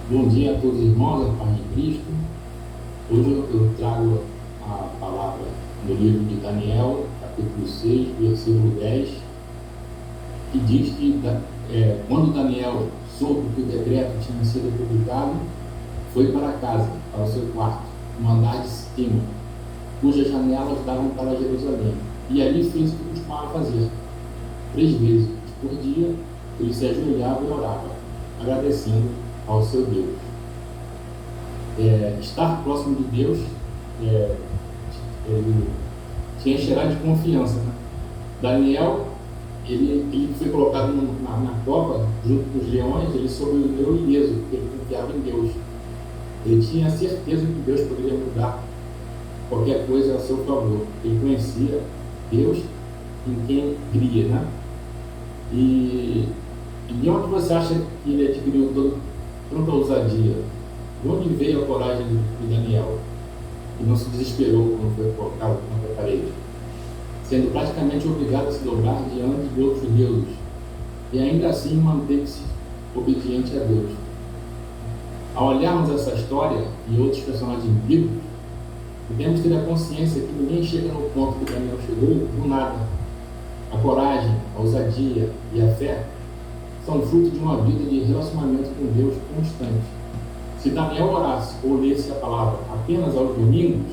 Bom dia a todos os irmãos, a paz de Cristo. Hoje eu trago a palavra do livro de Daniel, capítulo 6, versículo 10, que diz que quando Daniel soube que o decreto tinha sido publicado, foi para casa, para o seu quarto, no andar de cima, cujas janelas davam para Jerusalém. E ali fez o que costumava fazer. 3 vezes por dia, ele se ajoelhava e orava, agradecendo ao seu Deus. Estar próximo de Deus ele te encherá de confiança, né? Daniel, ele foi colocado na cova junto com os leões. Ele sobreviveu ileso, porque ele confiava em Deus. Ele tinha certeza que Deus poderia mudar qualquer coisa a seu favor. Ele conhecia Deus em quem cria, né? E de onde você acha que ele adquiriu tanta ousadia? De onde veio a coragem de Daniel? E não se desesperou quando foi colocado contra a parede, sendo praticamente obrigado a se dobrar diante de outros deuses, e ainda assim manter-se obediente a Deus. Ao olharmos essa história e outros personagens bíblicos, devemos ter a consciência que ninguém chega no ponto que Daniel chegou do nada. A coragem, a ousadia e a fé são fruto de uma vida de relacionamento com Deus constante. Se Daniel orasse ou lesse a palavra apenas aos domingos,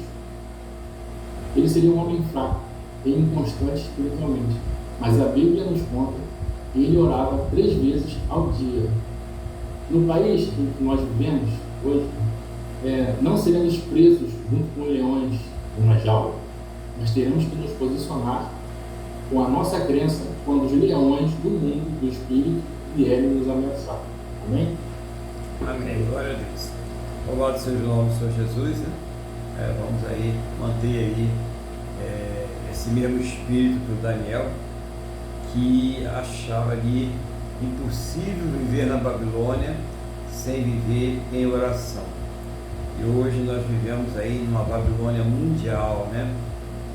ele seria um homem fraco e inconstante espiritualmente. Mas a Bíblia nos conta que ele orava 3 vezes ao dia. No país em que nós vivemos hoje, não seremos presos junto com leões numa jaula, mas teremos que nos posicionar com a nossa crença quando os leões do mundo, do espírito, vierem nos ameaçar. Amém? Amém, glória a Deus. Louvado seja o nome do Senhor Jesus, né? Vamos aí manter aí esse mesmo espírito do Daniel, que achava ali impossível viver na Babilônia sem viver em oração. E hoje nós vivemos aí numa Babilônia mundial, né?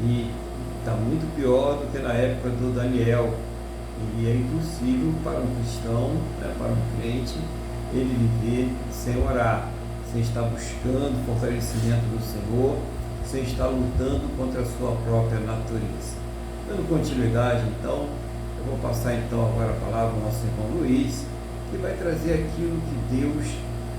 E está muito pior do que na época do Daniel. E é impossível para um cristão, né, para um crente, ele viver sem orar, sem estar buscando fortalecimento do Senhor, sem estar lutando contra a sua própria natureza. Dando continuidade, então, eu vou passar então agora a palavra ao nosso irmão Luiz, que vai trazer aquilo que Deus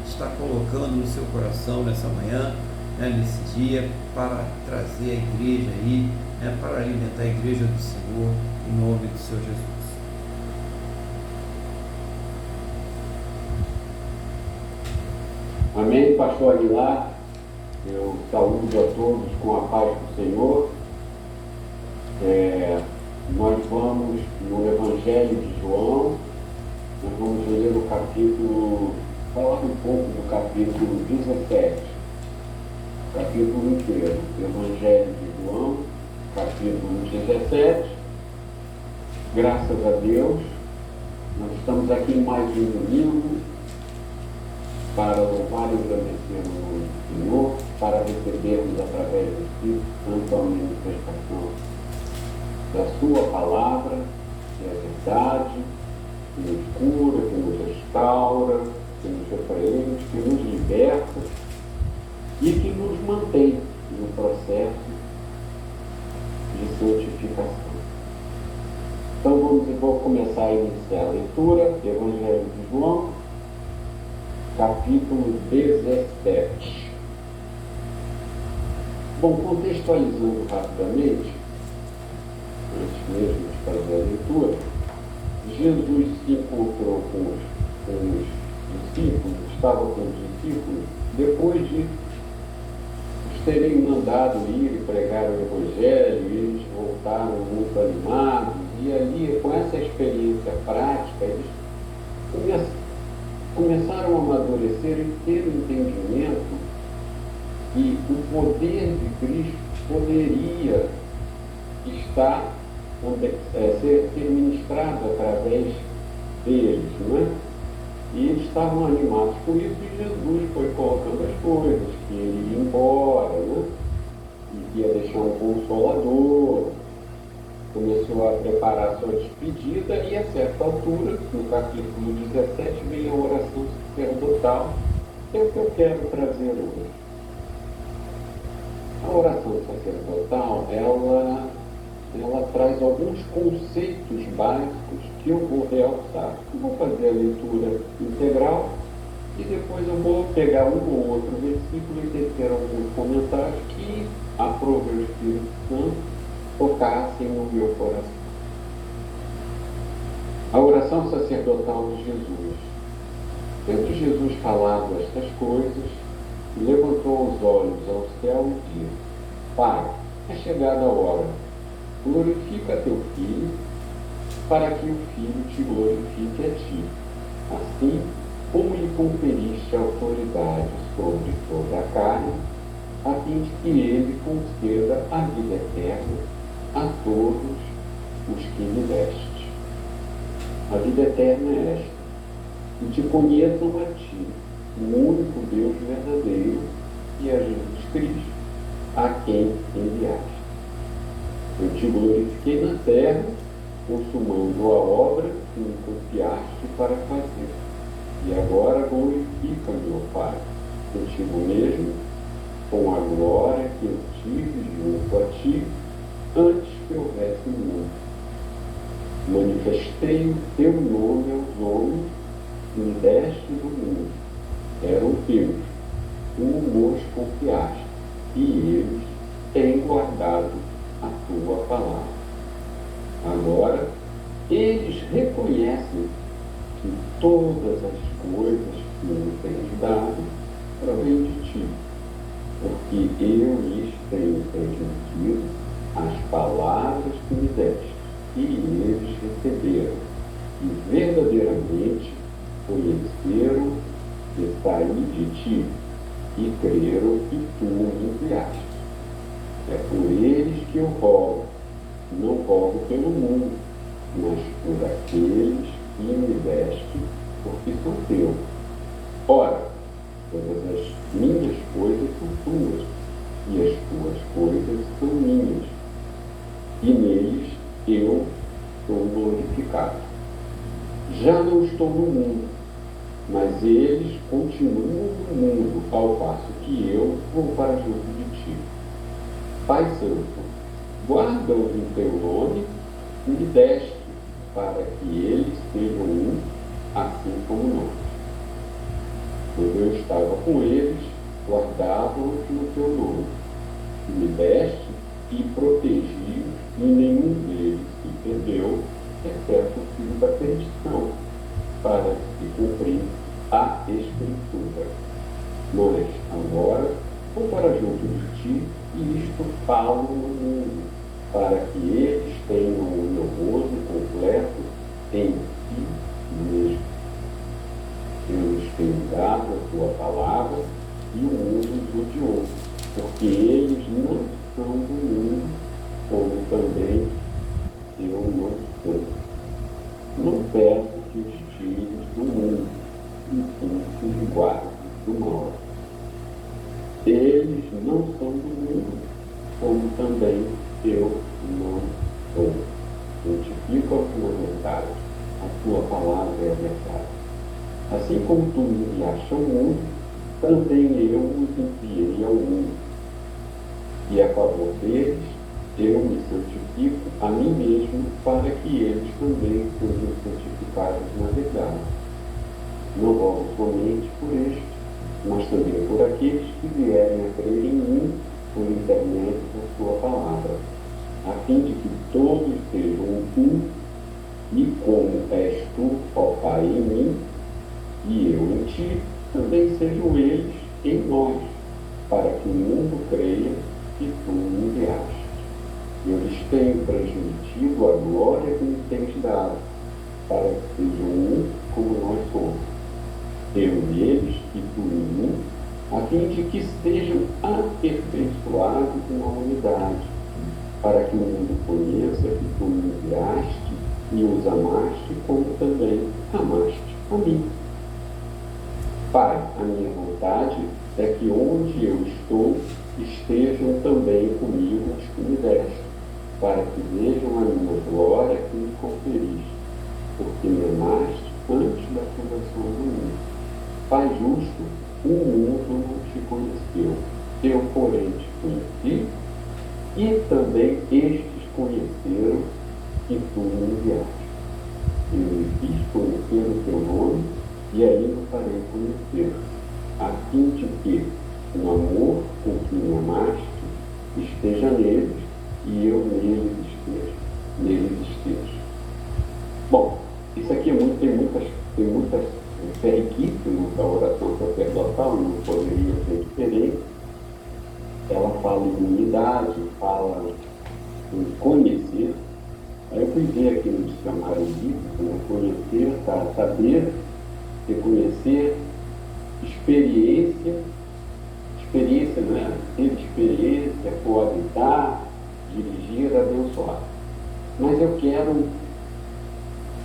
está colocando no seu coração nessa manhã, né, nesse dia, para trazer a igreja aí, né, para alimentar a igreja do Senhor, em nome do Senhor Jesus. Amém, pastor Aguilar. Eu saúdo a todos com a paz do Senhor. Nós vamos no Evangelho de João, nós vamos ler o capítulo, falar um pouco do capítulo 17, capítulo inteiro, Evangelho de João, capítulo 17. Graças a Deus, nós estamos aqui em mais um domingo, para louvar e agradecer o nome do Senhor, para recebermos através do Espírito Santo a manifestação da sua palavra, que é a verdade, que nos cura, que nos restaura, que nos repreende, que nos liberta e que nos mantém no processo de santificação. Então vou começar a iniciar a leitura, Evangelho de João, capítulo 17. Bom, contextualizando rapidamente, antes mesmo de fazer a leitura, Jesus se encontrou com os discípulos, estava com os discípulos, depois de os terem mandado ir e pregar o Evangelho, e eles voltaram muito animados, e ali, com essa experiência prática, eles começaram a amadurecer e ter o entendimento que o poder de Cristo poderia estar, ser ministrado através deles, não é? E eles estavam animados por isso, e Jesus foi colocando as coisas, que ele ia embora, né? E ia deixar um consolador, começou a preparar a sua despedida, e a certa altura, no capítulo 17, vem a oração sacerdotal, é o que eu quero trazer hoje. A oração sacerdotal, ela traz alguns conceitos básicos que eu vou realçar. Eu vou fazer a leitura integral e depois eu vou pegar um ou outro versículo e tecer alguns comentários que aprove o Espírito Santo tocassem no meu coração. A oração sacerdotal de Jesus. Tendo Jesus falado estas coisas, levantou os olhos ao céu e disse: Pai, é chegada a hora. Glorifica teu Filho, para que o Filho te glorifique a ti. Assim, como lhe conferiste autoridade sobre toda a carne, a fim de que ele conceda a vida eterna a todos os que lhe deste. A vida eterna é esta: que te conheçam a ti, o único Deus verdadeiro, e a Jesus Cristo, a quem enviaste. Eu te glorifiquei na terra, consumando a obra que me confiaste para fazer. E agora glorifica-me, ó Pai, contigo mesmo, com a glória que eu tive junto a ti, antes que houvesse mundo. Manifestei o teu nome aos homens, que me deste do mundo. Eram teus, tu nos confiaste, e eles têm guardado a tua palavra. Agora, eles reconhecem que todas as coisas que me tens dado provêm de ti, porque eu lhes tenho transmitido as palavras que me deste, e eles receberam, e verdadeiramente conheceram que saí de ti, e creram que tu me enviaste. É por eles que eu rogo, não rogo pelo mundo, mas por aqueles que me deste, porque são teus. Ora, todas as minhas coisas são tuas, e as tuas coisas são minhas, e neles eu sou glorificado. Já não estou no mundo, mas eles continuam no mundo, ao passo que eu vou para junto de ti. Pai Santo, guarda-os em teu nome e me deste, para que eles sejam um, assim como nós. Quando eu estava com eles, guardava-os no teu nome, e me deste e protegi-os, e nenhum deles se perdeu, exceto o filho da perdição, para se cumprir a Escritura. Mas agora vou para junto de ti, e isto falo no mundo, para que eles tenham o meu gozo completo em si mesmo. Eu lhes tenho dado a tua palavra, e o mundo os odiou, porque eles não são do mundo, como também eu não sou. Não peço que os tires do mundo, e sim que os guardes do mal. Eles não são do mundo, como também eu não sou. Notifica a fundamental, a tua palavra é a verdade. Assim como tu me enviaste ao mundo, também eu os enviei ao mundo. E a favor deles, eu me santifico a mim mesmo, para que eles também sejam santificados na verdade. Não rogo somente por este, mas também por aqueles que vierem a crer em mim por intermédio da sua palavra, a fim de que todos sejam um, e como és tu, ó Pai, em mim, e eu em ti, também sejam eles em nós, para que o mundo creia que tu me enviaste. Eu lhes tenho transmitido a glória que me tens dado, para que sejam um como nós somos. Eu neles e tu em mim, a fim de que sejam aperfeiçoados na unidade, para que o mundo conheça que tu me enviaste e os amaste, como também amaste a mim. Pai, a minha vontade é que onde eu estou, estejam também comigo os que me deste, para que vejam a minha glória que me conferiste, porque me amaste antes da fundação do mundo. faz justo, o mundo não te conheceu. Eu, porém, te conheci, e também estes conheceram que tu me enviaste. Eu lhe fiz conhecer o teu nome, e ainda farei conhecer, a fim de que o amor com que me amaste esteja neles, e eu neles esteja. Bom, isso aqui tem muitas isso é riquíssimo da oração sacerdotal, não poderia ser diferente. Ela fala em unidade, fala em conhecer. Aí eu fui ver aqui no dicionário bíblico, né? Conhecer, saber, reconhecer, experiência, né? Ter experiência, coabitar, dirigir, abençoar. Mas eu quero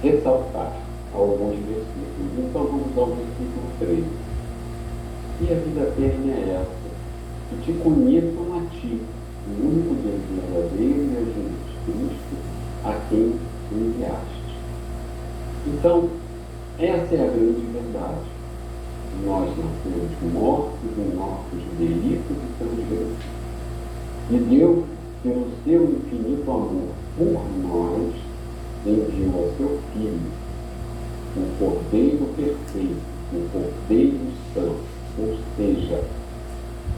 ressaltar alguns versículos. Então vamos ao versículo 3. E a vida plena é essa: que te conheçam a ti, o único Deus verdadeiro, e a Jesus Cristo, a quem enviaste. Então, essa é a grande verdade. Nós nascemos mortos em nossos delitos e transgressões. E Deus, pelo seu infinito amor por nós, enviou a seu Filho, o Cordeiro perfeito, o Cordeiro santo, ou seja,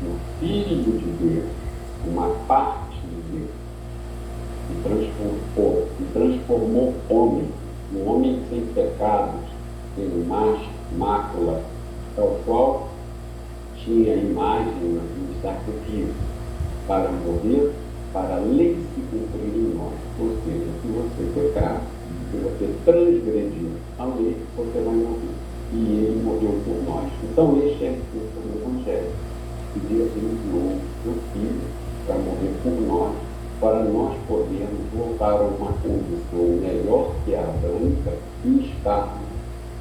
o Filho de Deus, uma parte de Deus, e transformou homem, um homem sem pecados, sem mácula, tal qual tinha a imagem do sacrifício, para morrer, para a lei se cumprir em nós. Ou seja, se você pecar, se você transgredir a lei, você vai morrer. E ele morreu por nós. Então, este é o Evangelho. Que Deus enviou o seu Filho para morrer por nós, para nós podermos voltar a uma condição melhor que a adâmica e estarmos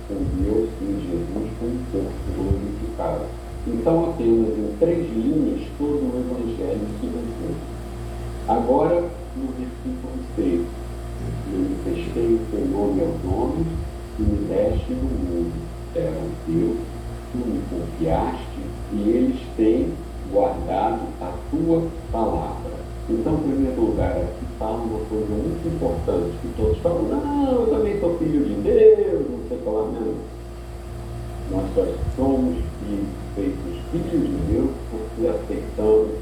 com Deus em Jesus com o corpo glorificado. Então, apenas em 3 linhas, todo o Evangelho se resume. Agora, no versículo 6, manifestei o teu nome aos homens e me deste no mundo. Eram teus, tu me confiaste, e eles têm guardado a tua palavra. Então, em primeiro lugar, aqui fala uma coisa muito importante, que todos falam: não, eu também sou filho de Deus, não sei falar mesmo. Nós só somos feitos filhos de Deus porque aceitamos,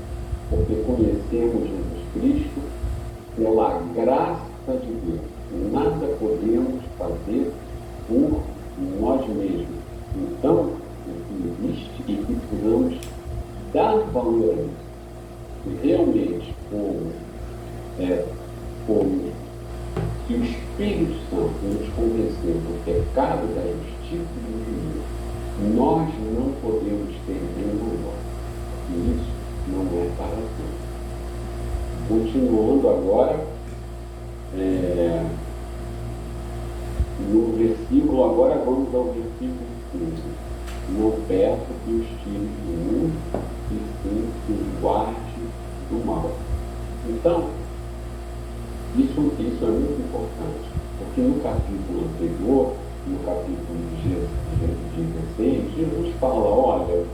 porque conhecemos Jesus Cristo pela graça de Deus. Nada podemos fazer por nós mesmos. Então, o que existe e que precisamos dar valor a isso. E realmente, como que o Espírito Santo nos convenceu do pecado, da justiça e do juízo, nós não podemos ter bem maior. E isso não é para todos. Continuando agora, no versículo, agora vamos ao versículo 15. Não peço que os tires do mundo, e sim que os guarde do mal. Então, isso é muito importante, porque no capítulo anterior, no capítulo de 16, Jesus fala: olha,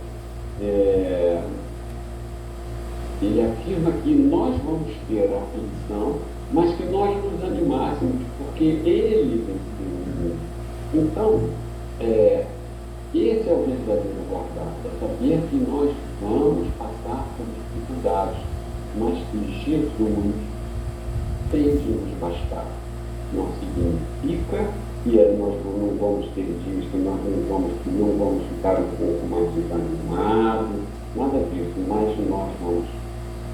ele afirma que nós vamos ter aflição, mas que nós nos animássemos, porque ele venceu o mundo. Então, esse é o verdadeiro guardado, é saber que nós vamos passar por dificuldades, mas que Jesus tem de nos bastar. Não significa que nós não vamos ter dias que nós não vamos ficar um pouco mais desanimados, nada disso, mas nós vamos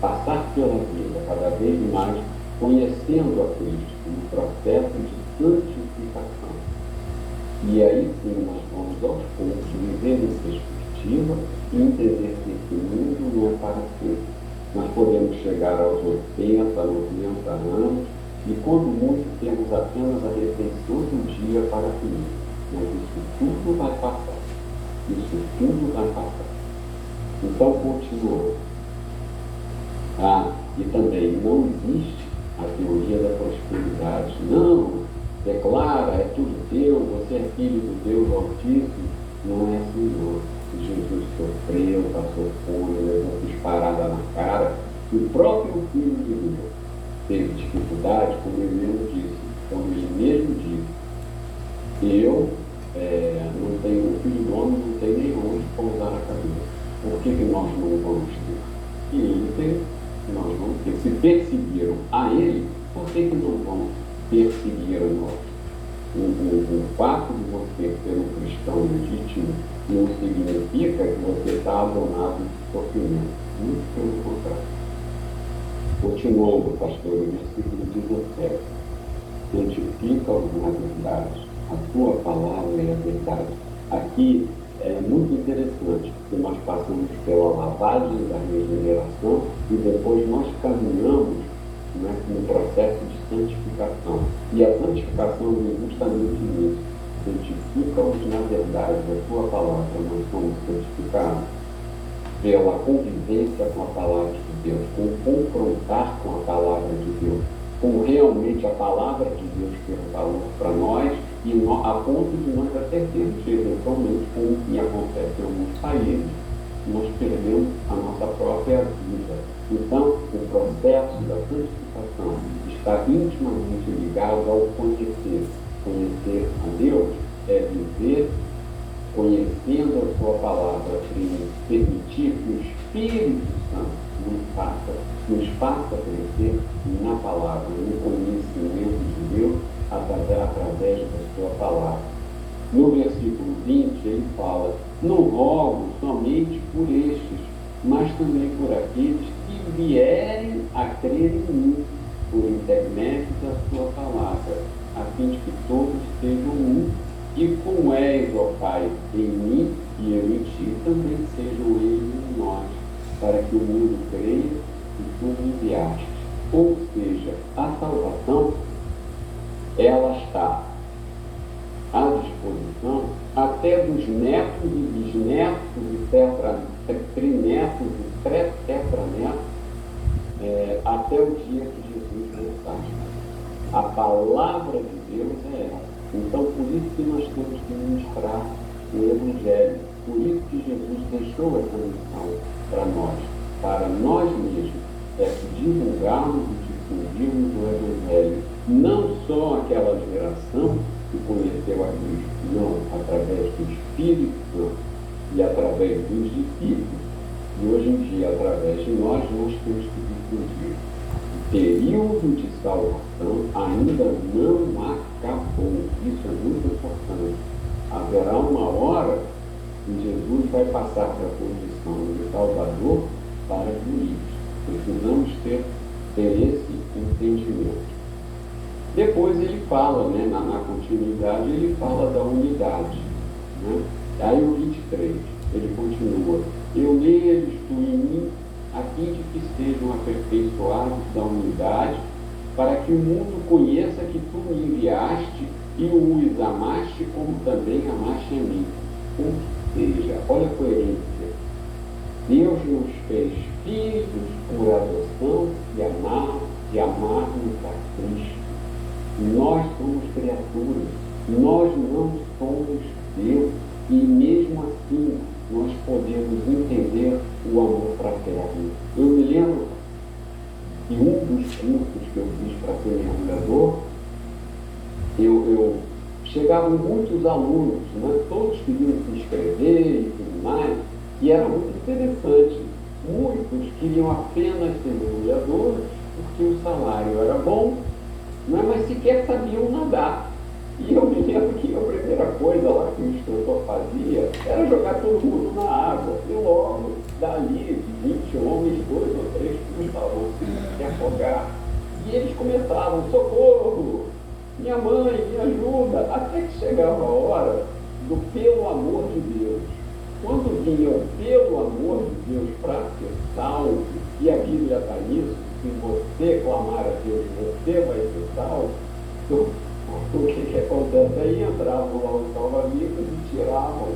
passar pela vida cada vez mais conhecendo a Cristo no processo de santificação. E aí sim nós vamos aos poucos viver em perspectiva e entender que esse mundo não é para sempre. Nós podemos chegar aos 80, 90 anos e, quando muito, temos apenas a refeição do dia para comer. Mas isso tudo vai passar. Isso tudo vai passar. Então, continuando. E também não existe a teoria da prosperidade. Não, declara, é tudo teu, você é filho do Deus Altíssimo, Não é assim, não. Jesus sofreu, passou fome, levou cusparada na cara. O próprio Filho de Deus teve dificuldade, como ele mesmo disse. Como ele mesmo disse, eu não tenho, o Filho do Homem não tem nem onde pousar a cabeça. Por que nós não vamos ter? E ele tem, nós vamos ter. Se perseguiram a ele, por que não vão perseguir a nós? O fato de você ser um cristão legítimo não significa que você está abonado de sofrimento. Muito pelo contrário. Continuando, pastor, o versículo 17. Santifica-os na verdade. A tua palavra é a verdade. Aqui é muito interessante, porque nós passamos pela lavagem da regeneração e depois nós caminhamos, né, no processo de santificação. E a santificação vem justamente nisso. Santifica-os na verdade, a tua palavra. Nós somos santificados pela convivência com a palavra de Deus, com confrontar com a palavra de Deus, com realmente a palavra de Deus ter um valor para nós, e a ponto de nós até termos, eventualmente, como o que acontece em alguns países, nós perdemos a nossa própria vida. Então, o processo da santificação está intimamente ligado ao conhecer. Conhecer a Deus é viver conhecendo a sua palavra, permitir que o Espírito Santo nos faça crescer na palavra, no conhecimento de Deus, através da sua palavra. No versículo 20, ele fala: não rogo somente por estes, mas também por aqueles que vierem a crer em mim, por intermédio da sua palavra, a fim de que todos sejam um, e como és, ó Pai, em mim e eu em ti, também sejam eles em nós, para que o mundo creia que tu me enviaste. Ou seja, a salvação, ela está à disposição até dos netos e bisnetos e trinetos e tetranetos, até o dia que Jesus voltar. A palavra de Deus é essa. Então, por isso que nós temos que ministrar o Evangelho. Por isso que Jesus deixou essa missão para nós mesmos, é que divulgarmos e difundirmos o Evangelho. Não só aquela geração que conheceu a Cristo, não, através do Espírito Santo e através dos discípulos. E hoje em dia, através de nós temos que difundir. O período de salvação ainda não acabou. Isso é muito importante. Haverá uma hora que Jesus vai passar para a condição de Salvador para juízes. Precisamos ter esse entendimento. Depois ele fala, né, na continuidade, ele fala da unidade. Né? Aí o 23, ele continua: eu neles, tu em mim, a fim de que sejam aperfeiçoados da unidade, para que o mundo conheça que tu me enviaste e os amaste como também amaste a mim. Ou seja, olha a coerência. Deus nos fez filhos por adoção e amar-nos a Cristo. Nós somos criaturas, nós não somos Deus, e mesmo assim nós podemos entender o amor fraterno. Eu me lembro que um dos cursos que eu fiz para ser mergulhador, chegavam muitos alunos, né? Todos queriam se inscrever e tudo mais, e era muito interessante. Muitos queriam apenas ser mergulhadores porque o salário era bom, né? Mas sequer sabiam nadar. E eu me lembro que a primeira coisa lá que o instrutor fazia era jogar todo mundo na água. E logo, dali, de 20 homens, 2 ou 3 começavam a se afogar. E eles começavam: socorro, minha mãe, me ajuda. Até que chegava a hora do pelo amor de Deus. Quando vinha o pelo amor de Deus para ser salvo, e a Bíblia está nisso, se você clamar a Deus, você vai ser salvo. Então, o que acontece? Aí entravam lá os salva-vidas e tiravam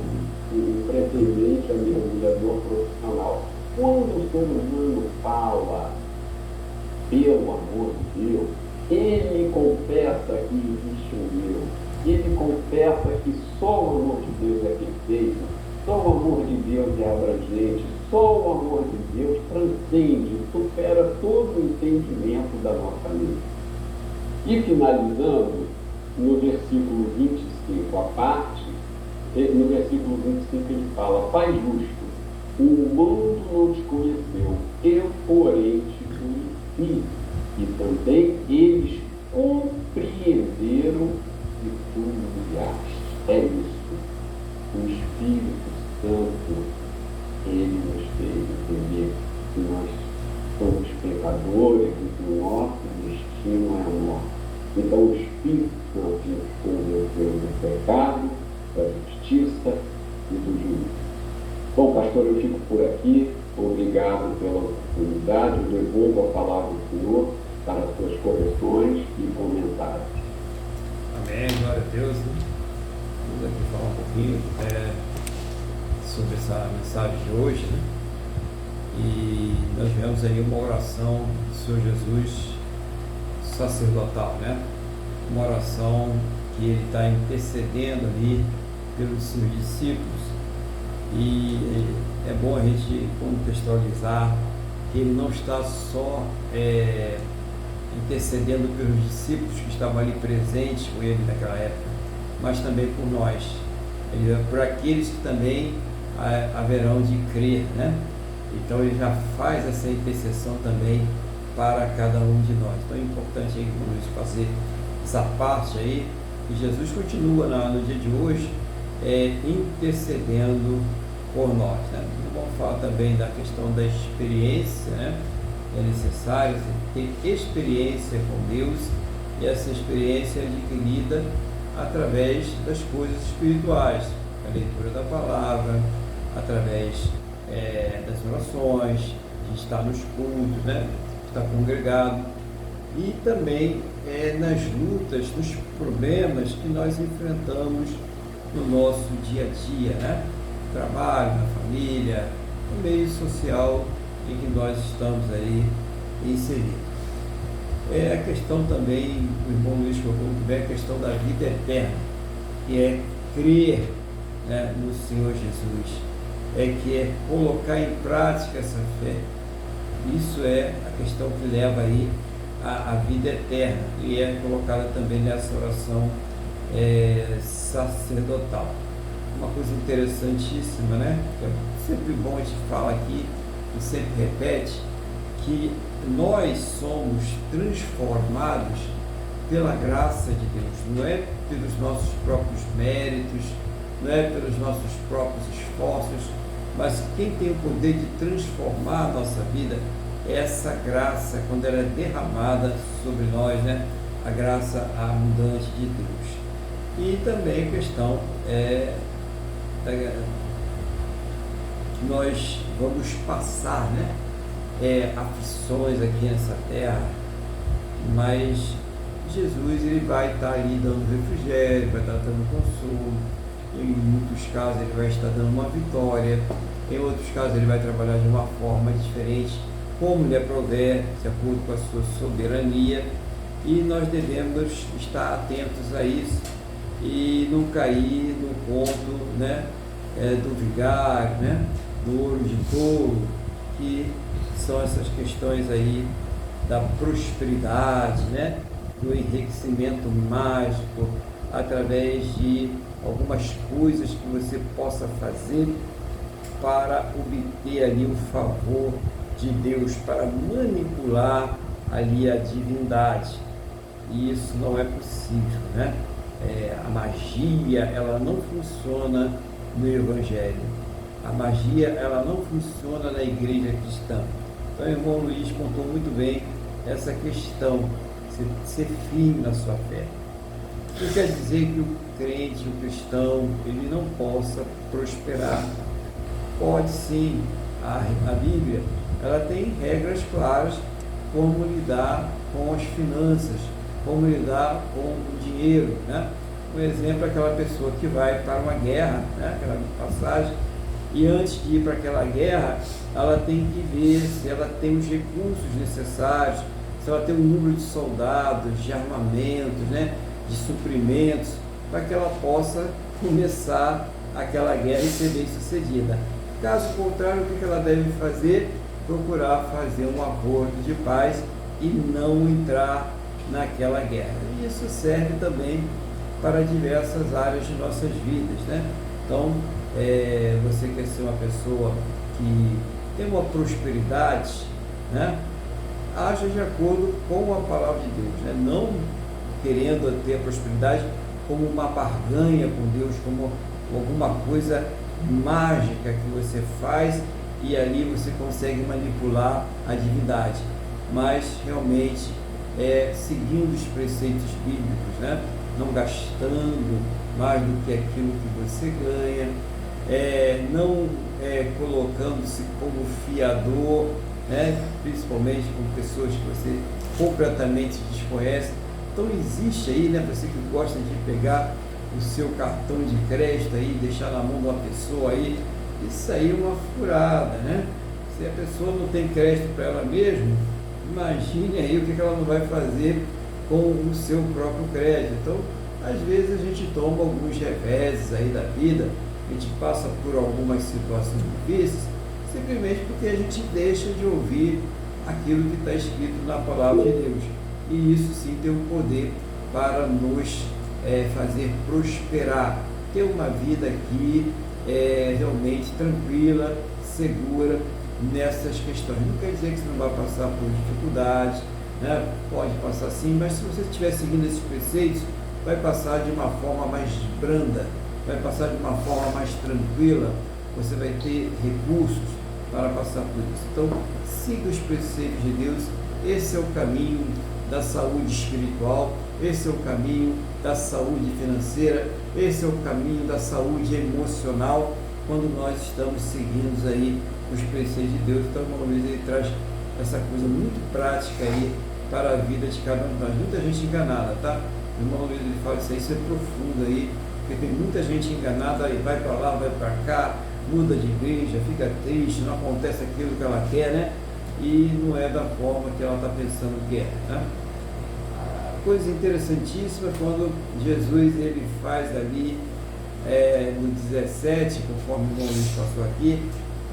o pretendente a mergulhador profissional. Quando o ser humano fala pelo amor de Deus, ele confessa que existe um Deus. Ele confessa que só o amor de Deus é perfeito, e abrangente. Só o amor de Deus transcende, supera todo o entendimento da nossa mente. E finalizando, no versículo 25, a parte, no versículo 25 ele fala: Pai justo, o mundo não te conheceu, eu, porém, te conheci, e também eles compreenderam que tu me enviaste. É isso. O Espírito Santo, ele nos fez entender que nós somos pecadores e que o nosso destino é a morte. Então o Espírito Santo nos convenceu do pecado, da justiça e do juízo. Bom, pastor, eu fico por aqui. Obrigado pela oportunidade. Eu devolvo a palavra do Senhor para as suas correções e comentários. Amém, glória a Deus. Vamos aqui falar um pouquinho sobre essa mensagem de hoje, né? E nós vemos aí uma oração do Senhor Jesus sacerdotal, né? Uma oração que ele está intercedendo ali pelos seus discípulos, e é bom a gente contextualizar que ele não está só intercedendo pelos discípulos que estavam ali presentes com ele naquela época, mas também por nós, por aqueles que também haverão de crer, né? Então ele já faz essa intercessão também para cada um de nós. Então é importante aí, Luiz, fazer essa parte aí, e Jesus continua no dia de hoje intercedendo por nós, né? Vamos falar também da questão da experiência, né? É necessário ter experiência com Deus, e essa experiência é adquirida através das coisas espirituais, a leitura da palavra, através das orações, de estar nos cultos, né? Estar congregado, e também nas lutas, nos problemas que nós enfrentamos no nosso dia a dia, né? No trabalho, na família, no meio social em que nós estamos aí inseridos. A questão também, o irmão Luiz colocou muito bem, a questão da vida eterna, que é crer, né, no Senhor Jesus, que é colocar em prática essa fé. Isso é a questão que leva aí à vida eterna, e é colocada também nessa oração sacerdotal. Uma coisa interessantíssima, né? Que é sempre bom a gente falar aqui, e sempre repete, que nós somos transformados pela graça de Deus, não é pelos nossos próprios méritos, não é pelos nossos próprios esforços, mas quem tem o poder de transformar a nossa vida é essa graça, quando ela é derramada sobre nós, né? A graça abundante de Deus. E também a questão que nós vamos passar, né? Aflições aqui nessa terra, mas Jesus ele vai estar ali dando refrigério, vai estar dando consolo, em muitos casos ele vai estar dando uma vitória, em outros casos ele vai trabalhar de uma forma diferente, como lhe aprover, de acordo com a sua soberania, e nós devemos estar atentos a isso e não cair no conto, né, do vigário, né, do olho de touro, que são essas questões aí da prosperidade, né, do enriquecimento mágico, através de algumas coisas que você possa fazer para obter ali o favor de Deus, para manipular ali a divindade. E isso não é possível, né? A magia, ela não funciona no Evangelho. A magia, ela não funciona na igreja cristã. Então, o irmão Luiz contou muito bem essa questão, ser firme na sua fé. Não quer dizer que o crente, o cristão, ele não possa prosperar. Pode sim. A Bíblia, ela tem regras claras como lidar com as finanças, como lidar com o dinheiro, né? Por exemplo, aquela pessoa que vai para uma guerra, né? Aquela passagem, e antes de ir para aquela guerra, ela tem que ver se ela tem os recursos necessários, se ela tem um número de soldados, de armamentos, né? De suprimentos, para que ela possa começar aquela guerra e ser bem sucedida. Caso contrário, o que ela deve fazer? Procurar fazer um acordo de paz e não entrar naquela guerra. E isso serve também para diversas áreas de nossas vidas, né? Então, você quer ser uma pessoa que tem uma prosperidade, né? Haja de acordo com a palavra de Deus, né? Não querendo ter a prosperidade como uma barganha com Deus, como alguma coisa mágica que você faz e ali você consegue manipular a divindade, mas realmente seguindo os preceitos bíblicos, né? Não gastando mais do que aquilo que você ganha, não colocando-se como fiador, né? Principalmente com pessoas que você completamente desconhece. Então existe aí, né, você que gosta de pegar o seu cartão de crédito aí, deixar na mão de uma pessoa aí, isso aí é uma furada, né? Se a pessoa não tem crédito para ela mesma, imagine aí o que ela não vai fazer com o seu próprio crédito. Então, às vezes a gente toma alguns reveses aí da vida, a gente passa por algumas situações difíceis, simplesmente porque a gente deixa de ouvir aquilo que está escrito na palavra de Deus. E isso sim tem um poder para nos fazer prosperar, ter uma vida aqui realmente tranquila, segura nessas questões. Não quer dizer que você não vai passar por dificuldades, né? Pode passar sim, mas se você estiver seguindo esses preceitos, vai passar de uma forma mais branda, vai passar de uma forma mais tranquila, você vai ter recursos para passar por isso. Então, siga os preceitos de Deus, esse é o caminho da saúde espiritual, esse é o caminho da saúde financeira, esse é o caminho da saúde emocional, quando nós estamos seguindo aí os preceitos de Deus. Então, uma vez ele traz essa coisa muito prática aí para a vida de cada um de nós. Muita gente enganada, tá? O irmão Luiz ele fala isso é profundo aí, porque tem muita gente enganada e vai para lá, vai para cá, muda de igreja, fica triste, não acontece aquilo que ela quer, né? E não é da forma que ela está pensando que é, né? Coisa interessantíssima quando Jesus ele faz ali no 17, conforme o irmão Luiz passou aqui,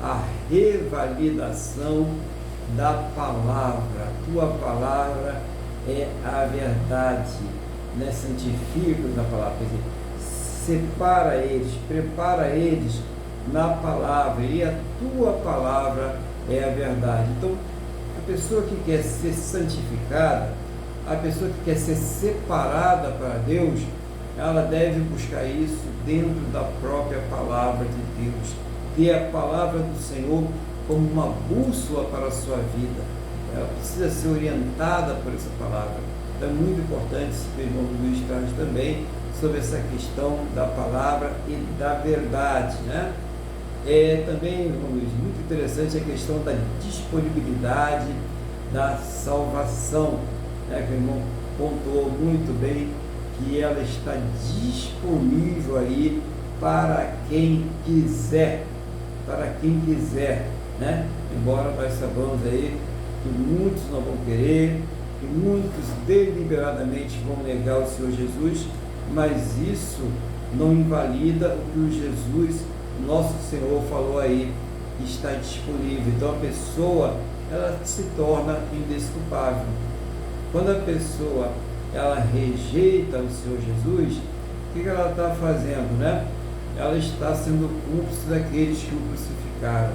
a revalidação da palavra. A tua palavra é a verdade, né? Santifica na palavra, quer dizer, separa eles, prepara eles na palavra, e a tua palavra é a verdade. Então, a pessoa que quer ser santificada, a pessoa que quer ser separada para Deus, ela deve buscar isso dentro da própria palavra de Deus, ter a palavra do Senhor como uma bússola para a sua vida. Ela precisa ser orientada por essa palavra. Então é muito importante, isso que o irmão Luiz traz também, sobre essa questão da palavra e da verdade, né? Também, irmão Luiz, muito interessante a questão da disponibilidade da salvação, né? Que o irmão pontuou muito bem que ela está disponível aí para quem quiser, né? Embora nós saibamos aí que muitos não vão querer, que muitos deliberadamente vão negar o Senhor Jesus, mas isso não invalida o que o Jesus, nosso Senhor, falou aí, que está disponível. Então a pessoa, ela se torna indesculpável. Quando a pessoa, ela rejeita o Senhor Jesus, o que ela está fazendo, né? Ela está sendo cúmplice daqueles que o crucificaram.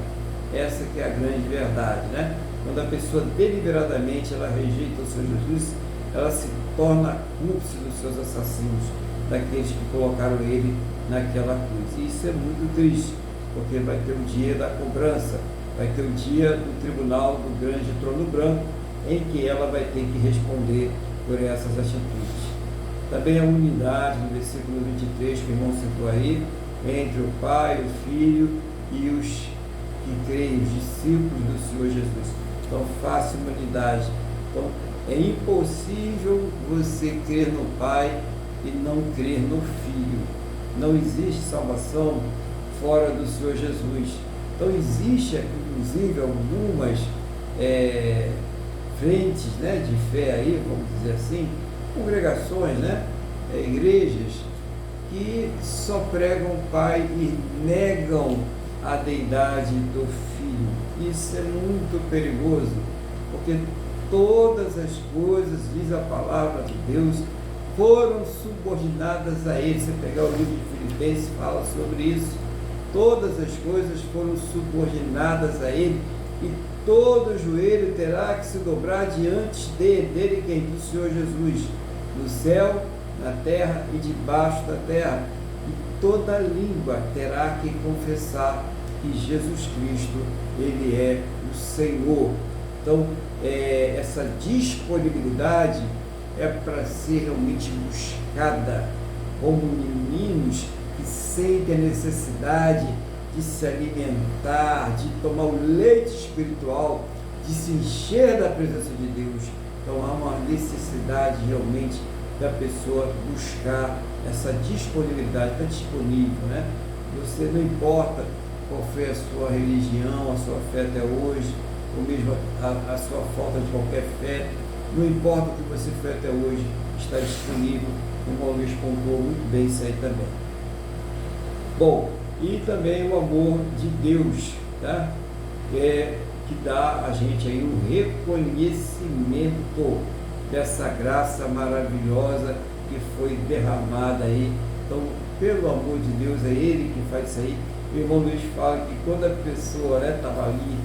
Essa que é a grande verdade, né? Quando a pessoa deliberadamente ela rejeita o Senhor Jesus, ela se torna cúmplice dos seus assassinos, daqueles que colocaram ele naquela cruz. E isso é muito triste, porque vai ter o dia da cobrança, vai ter o dia do tribunal do grande trono branco, em que ela vai ter que responder por essas atitudes. Também a unidade, no versículo 23, que o irmão citou aí, entre o Pai, o Filho e os que creem, os discípulos do Senhor Jesus. Então, faça uma unidade. Então, é impossível você crer no Pai e não crer no Filho. Não existe salvação fora do Senhor Jesus. Então, existe, inclusive, algumas frentes, né, de fé aí, vamos dizer assim, congregações, né, igrejas que só pregam o Pai e negam a deidade do Filho. Isso é muito perigoso, porque todas as coisas, diz a palavra de Deus, foram subordinadas a Ele. Se pegar o livro de Filipenses, fala sobre isso. Todas as coisas foram subordinadas a Ele, e todo joelho terá que se dobrar diante dele quem? Do Senhor Jesus, no céu, na terra e debaixo da terra. E toda língua terá que confessar que Jesus Cristo, Ele é o Senhor. Então, essa disponibilidade é para ser realmente buscada, como meninos que sentem a necessidade de se alimentar, de tomar o leite espiritual, de se encher da presença de Deus. Então há uma necessidade realmente da pessoa buscar essa disponibilidade. Está disponível, né? Você, não importa qual foi a sua religião, a sua fé até hoje, ou mesmo a sua falta de qualquer fé, não importa o que você foi até hoje, está disponível. O irmão Luiz pontuou muito bem isso aí também. Bom, e também o amor de Deus, tá? Que dá a gente aí um reconhecimento dessa graça maravilhosa que foi derramada aí. Então, pelo amor de Deus, é Ele que faz isso aí. O irmão Luiz fala que quando a pessoa estava ali,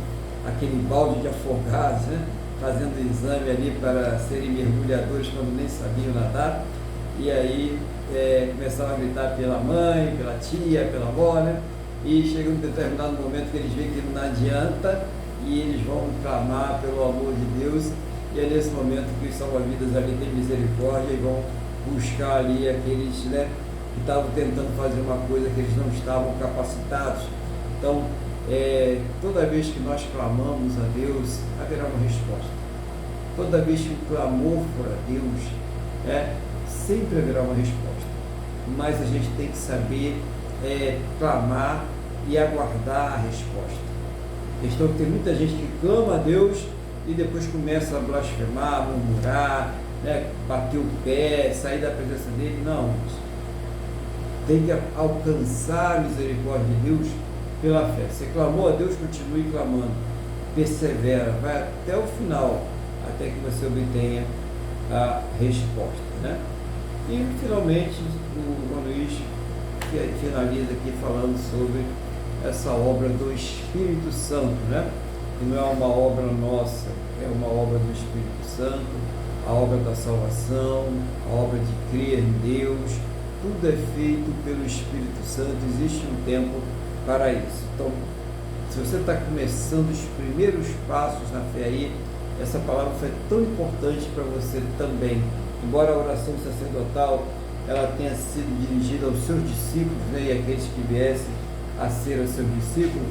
aquele balde de afogados, né, fazendo exame ali para serem mergulhadores quando nem sabiam nadar, e aí começavam a gritar pela mãe, pela tia, pela avó, né? E chega um determinado momento que eles veem que não adianta e eles vão clamar pelo amor de Deus, e é nesse momento que os salva-vidas ali têm misericórdia e vão buscar ali aqueles, né, que estavam tentando fazer uma coisa que eles não estavam capacitados. Então, toda vez que nós clamamos a Deus, haverá uma resposta. Toda vez que o clamor for a Deus, sempre haverá uma resposta. Mas a gente tem que saber clamar e aguardar a resposta. A questão é que tem muita gente que clama a Deus e depois começa a blasfemar, murmurar, né, bater o pé, sair da presença dele. Não, tem que alcançar a misericórdia de Deus pela fé. Você clamou a Deus, continue clamando, persevera, vai até o final, até que você obtenha a resposta, né? E finalmente o João Luiz finaliza aqui falando sobre essa obra do Espírito Santo, né? Que não é uma obra nossa, é uma obra do Espírito Santo, a obra da salvação, a obra de crer em Deus. Tudo é feito pelo Espírito Santo, existe um tempo para isso. Então, se você está começando os primeiros passos na fé aí, essa palavra foi tão importante para você também. Embora a oração sacerdotal ela tenha sido dirigida aos seus discípulos, né, e aqueles que viessem a ser os seus discípulos,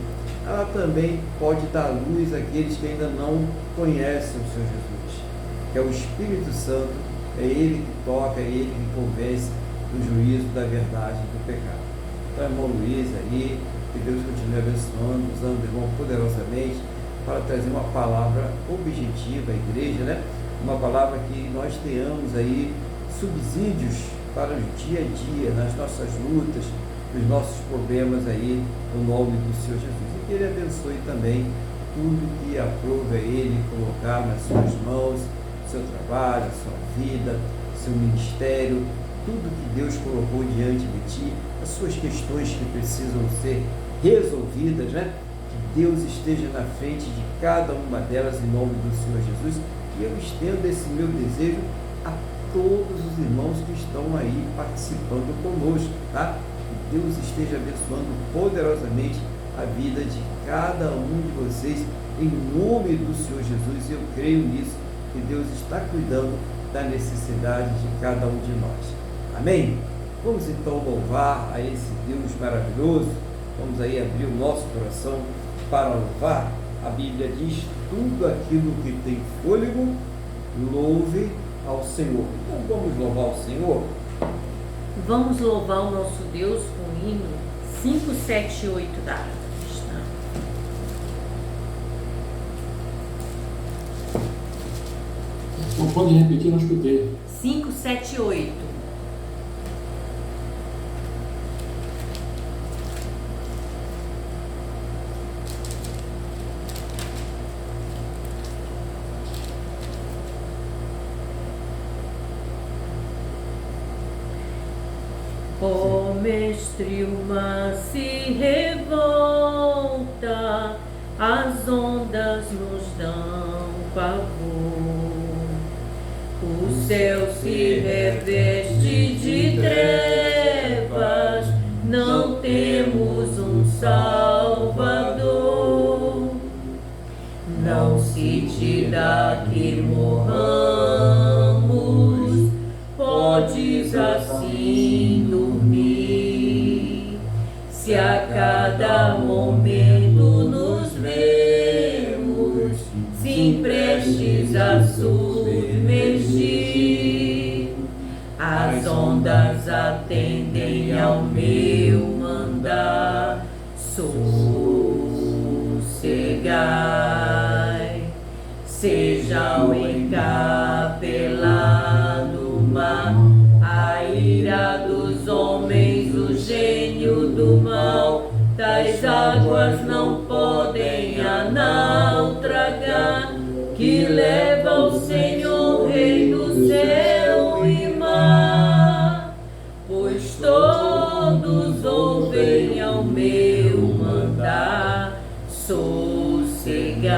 ela também pode dar luz àqueles que ainda não conhecem o Senhor Jesus, que é o Espírito Santo, é Ele que toca, é Ele que convence do juízo, da verdade e do pecado. Então, irmão Luiz aí, que Deus continue abençoando, usando o irmão poderosamente para trazer uma palavra objetiva à igreja, né? Uma palavra que nós tenhamos aí subsídios para o dia a dia, nas nossas lutas, nos nossos problemas aí, no nome do Senhor Jesus. E que Ele abençoe também tudo que aprova Ele colocar nas suas mãos, seu trabalho, sua vida, seu ministério, tudo que Deus colocou diante de ti, as suas questões que precisam ser resolvidas, né? Que Deus esteja na frente de cada uma delas em nome do Senhor Jesus. E eu estendo esse meu desejo a todos os irmãos que estão aí participando conosco, tá? Que Deus esteja abençoando poderosamente a vida de cada um de vocês em nome do Senhor Jesus. Eu creio nisso, que Deus está cuidando da necessidade de cada um de nós. Amém? Vamos então louvar a esse Deus maravilhoso. Vamos aí abrir o nosso coração para louvar. A Bíblia diz: tudo aquilo que tem fôlego, louve ao Senhor. Então vamos louvar o Senhor? Vamos louvar o nosso Deus com o hino 578 da harpa cristã. Pode repetir, não escutei. 578. Ó Mestre, o mar se revolta, as ondas nos dão pavor. O céu se reveste de trevas, não temos um Salvador. Não se te dá que morramos, podes assim dormir. Se a cada momento nos vemos, se prestes a submergir, as ondas atendem ao meu mandar. Sossegai, seja o encapelado mar, a ira dos homens, o gênio do mal. Tais águas não podem a naufragar, que leva o Senhor, Rei do céu e mar. Pois todos ouvem ao meu mandar. Sossegai,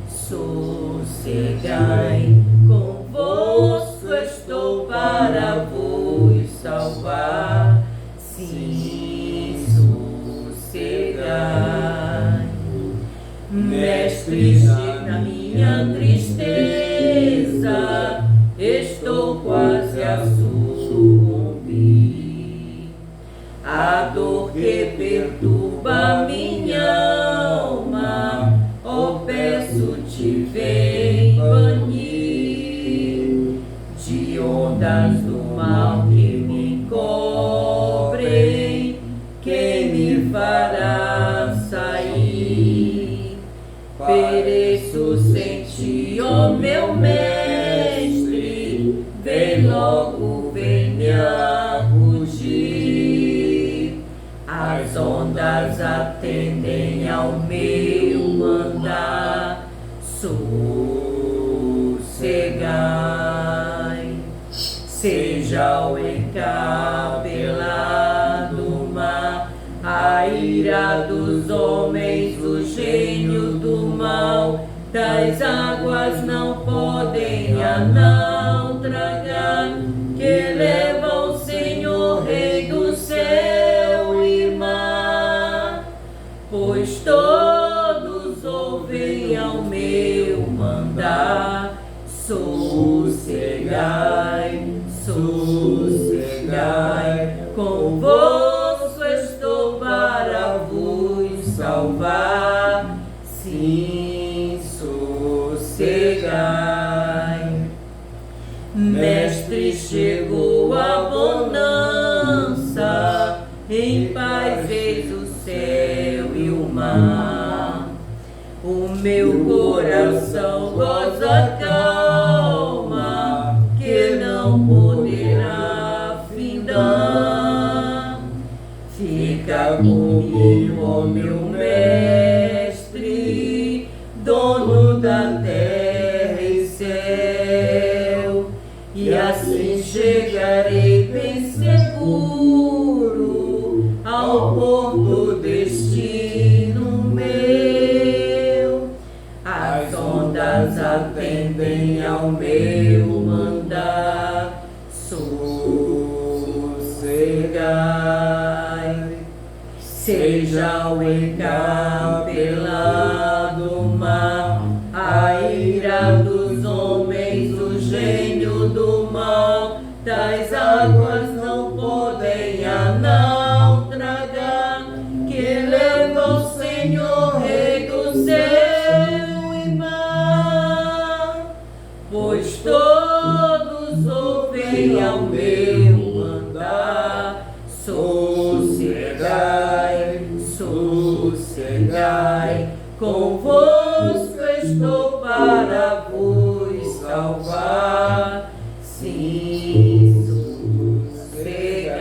sossegai, convosco estou para vos salvar. Sim, sossegai. Mestre, na minha tristeza, estou quase a sucumbir. A dor que perturba minha alma, ó, peço-te, vem banir de ondas do mal que me cobrem. Quem me fará sair? Pereço sem ti, ó meu mestre, vem logo, vem me acudir. As ondas atendem ao meu mandar. Sossegai, seja o encapelado mar, a ira dos homens, o gênio do mal. Tais águas não podem a naufragar, que leva o Senhor, Rei do céu e mar. Pois todos ouvem ao meu mandar. Sossegai, sossegai, convosco estou para vos salvar. Sim, sossegai. Mestre, chegou a bonança, em paz eis o céu e o mar. O meu coração goza calma, que não poderá findar. Fica comigo, ó meu mestre, dono da terra e céu, e assim chegarei bem seguro ao porto destino meu. As ondas atendem ao meu mandar. Sossegai, seja o encapelado mar, a ira dos homens, o gênio do mal. Tais águas não podem a naufragar, que leva o Senhor, Rei do céu e mar. Pois todos ouvem ao meu mandar. Sossegai, sossegai, convosco estou para vos salvar. Sim,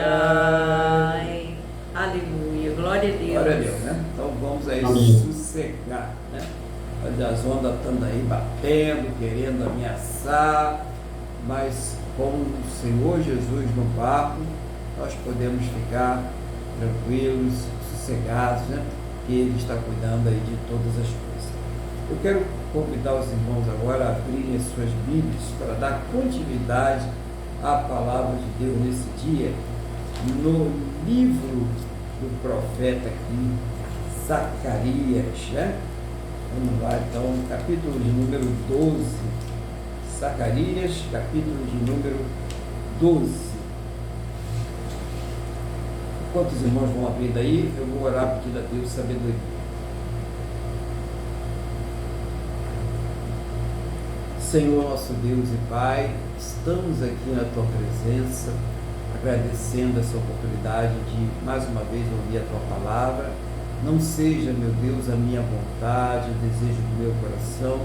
sossegai. Aleluia, glória a Deus. Glória a Deus, né? Então vamos aí Amém. sossegar, né? Olha, as ondas estão aí batendo, querendo ameaçar, mas com o Senhor Jesus no barco, nós podemos ficar tranquilos, sossegados, né? Que Ele está cuidando aí de todas as coisas. Eu quero convidar os irmãos agora a abrirem as suas Bíblias para dar continuidade à palavra de Deus nesse dia, no livro do profeta aqui, Zacarias, né? Vamos lá, então, capítulo de número 12. Zacarias, capítulo de número 12. Enquanto os irmãos vão abrindo aí, eu vou orar pedindo a Deus sabedoria. Senhor, nosso Deus e Pai, estamos aqui na Tua presença, agradecendo essa oportunidade de mais uma vez ouvir a Tua palavra. Não seja, meu Deus, a minha vontade, o desejo do meu coração,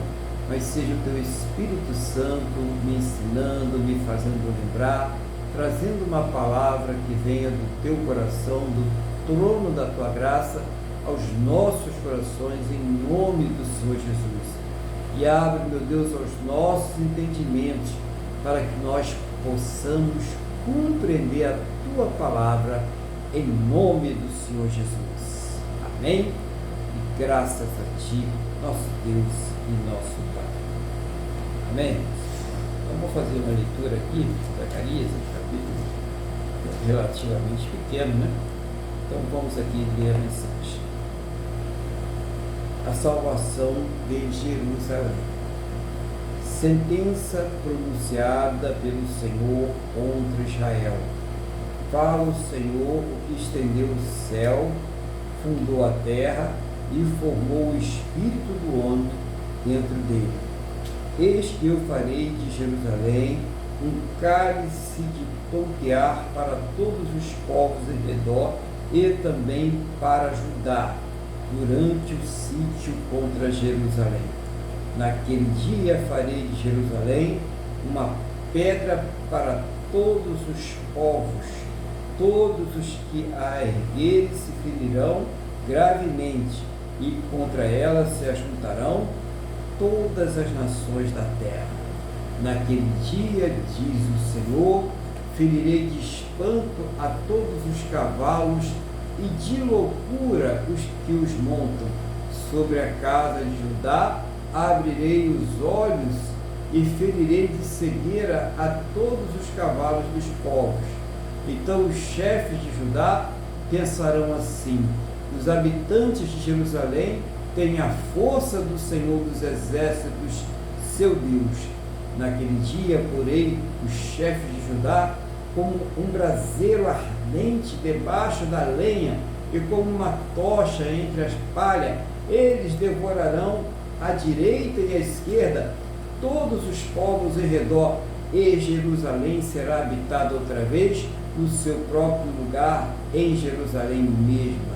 mas seja o Teu Espírito Santo me ensinando, me fazendo lembrar, trazendo uma palavra que venha do Teu coração, do trono da Tua graça, aos nossos corações, em nome do Senhor Jesus. E abre, meu Deus, aos nossos entendimentos, para que nós possamos compreender a Tua palavra, em nome do Senhor Jesus. Amém? E graças a Ti, nosso Deus e nosso Pai. Amém? Então, vou fazer uma leitura aqui, Zacarias, capítulo relativamente pequeno, né? Então, vamos aqui ler a mensagem. A salvação de Jerusalém. Sentença pronunciada pelo Senhor contra Israel. Fala o Senhor, o que estendeu o céu, fundou a terra e formou o espírito do homem dentro dele. Eis que eu farei de Jerusalém um cálice de tontear para todos os povos em redor e também para Judá, durante o sítio contra Jerusalém. Naquele dia farei de Jerusalém uma pedra para todos os povos. Todos os que a erguerem se ferirão gravemente, e contra ela se ajuntarão todas as nações da terra. Naquele dia, diz o Senhor, ferirei de espanto a todos os cavalos e de loucura os que os montam. Sobre a casa de Judá abrirei os olhos e ferirei de cegueira a todos os cavalos dos povos. Então os chefes de Judá pensarão assim: os habitantes de Jerusalém têm a força do Senhor dos exércitos, seu Deus. Naquele dia, porém, os chefes de Judá, como um braseiro ardente debaixo da lenha e como uma tocha entre as palhas, eles devorarão à direita e à esquerda todos os povos em redor, e Jerusalém será habitada outra vez no seu próprio lugar, em Jerusalém mesma.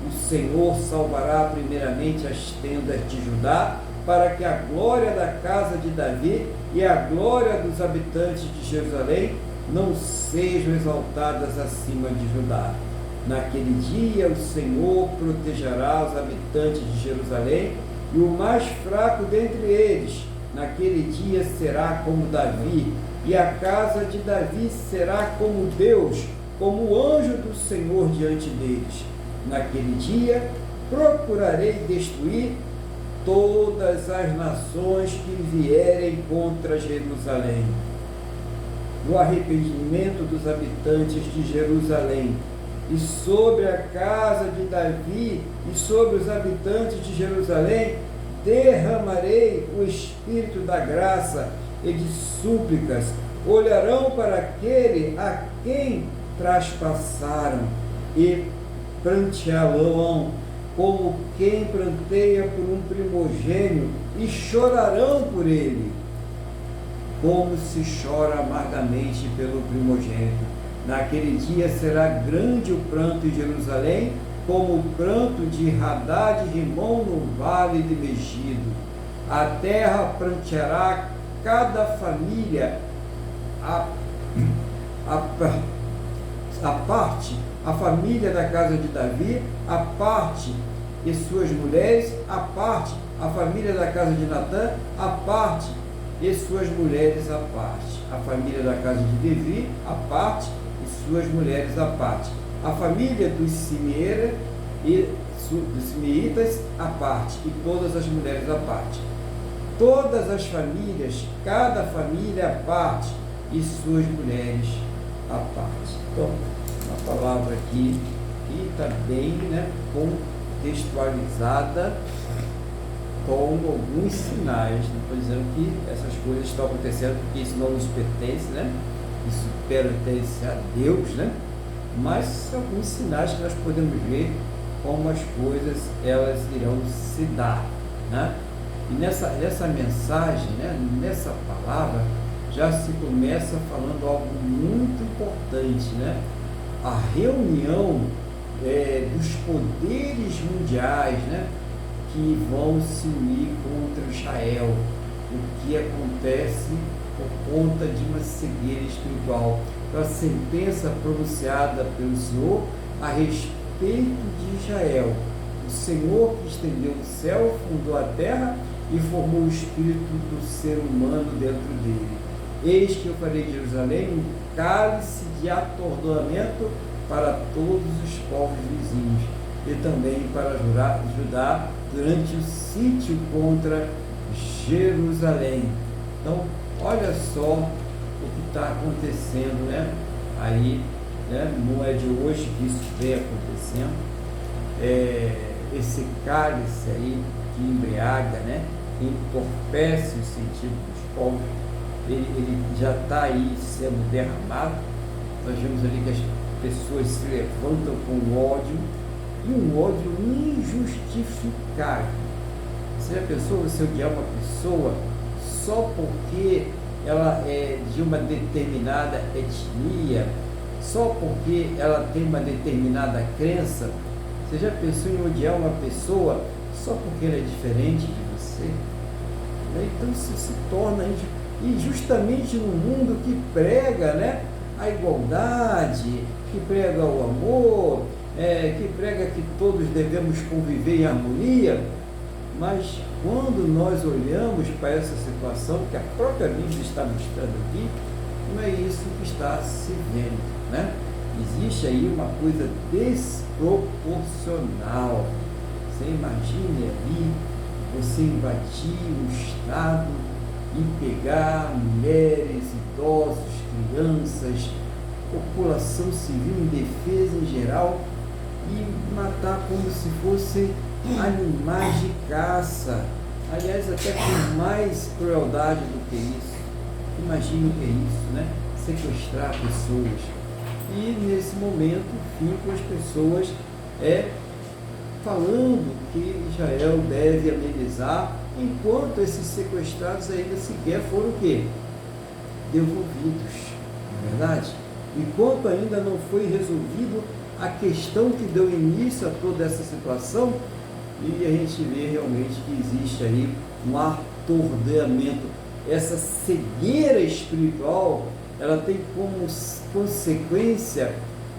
O Senhor salvará primeiramente as tendas de Judá, para que a glória da casa de Davi e a glória dos habitantes de Jerusalém não sejam exaltadas acima de Judá. Naquele dia o Senhor protegerá os habitantes de Jerusalém, e o mais fraco dentre eles naquele dia será como Davi, e a casa de Davi será como Deus, como o anjo do Senhor diante deles. Naquele dia procurarei destruir todas as nações que vierem contra Jerusalém. No arrependimento dos habitantes de Jerusalém, e sobre a casa de Davi e sobre os habitantes de Jerusalém, derramarei o espírito da graça e de súplicas. Olharão para aquele a quem traspassaram e pranteá-lo como quem pranteia por um primogênito, e chorarão por ele, como se chora amargamente pelo primogênito. Naquele dia será grande o pranto em Jerusalém, como o pranto de Hadad e Rimon no vale de Megido. A terra pranteará cada família a parte, a família da casa de Davi, a parte e suas mulheres, a parte, a família da casa de Natã, a parte e suas mulheres, a parte, a família da casa de Levi, a parte e suas mulheres à parte. A família dos Simeítas à parte e todas as mulheres à parte. Todas as famílias, cada família à parte e suas mulheres à parte. Então, uma palavra aqui que está bem, né, contextualizada com alguns sinais. Não estou dizendo que essas coisas estão acontecendo porque isso não nos pertence, né? Isso pertence a Deus, né? Mas alguns sinais que nós podemos ver como as coisas elas irão se dar, né? E nessa mensagem, né, nessa palavra, já se começa falando algo muito importante, né? A reunião dos poderes mundiais, né, que vão se unir contra Israel, o que acontece por conta de uma cegueira espiritual. Então, a sentença pronunciada pelo Senhor a respeito de Israel. O Senhor que estendeu o céu, fundou a terra e formou o espírito do ser humano dentro dele. Eis que eu farei de Jerusalém um cálice de atordoamento para todos os povos vizinhos e também para Judá durante o sítio contra Jerusalém. Então, olha só o que está acontecendo, né? Aí, né? Não é de hoje que isso vem acontecendo. Esse cálice aí que embriaga, né? Entorpece o sentido dos povos, ele já está aí sendo derramado. Nós vemos ali que as pessoas se levantam com ódio, e um ódio injustificável. Você já pensou você odiar uma pessoa só porque ela é de uma determinada etnia, só porque ela tem uma determinada crença? Você já pensou em odiar uma pessoa só porque ela é diferente de você? Então isso se torna, e justamente no mundo que prega, né, a igualdade, que prega o amor, que prega que todos devemos conviver em harmonia, mas quando nós olhamos para essa situação que a própria Bíblia está mostrando aqui, não é isso que está se vendo, né? Existe aí uma coisa desproporcional. Você imagine ali você invadir um estado e pegar mulheres, idosos, crianças, população civil indefesa em geral e matar como se fossem animais de caça. Aliás, até com mais crueldade do que isso. Imagine o que é isso, né? Sequestrar pessoas. E nesse momento ficam as pessoas falando que Israel deve amenizar, enquanto esses sequestrados ainda sequer foram o quê? Devolvidos, não é verdade? Enquanto ainda não foi resolvido a questão que deu início a toda essa situação, e a gente vê realmente que existe aí um atordoamento. Essa cegueira espiritual, ela tem como consequência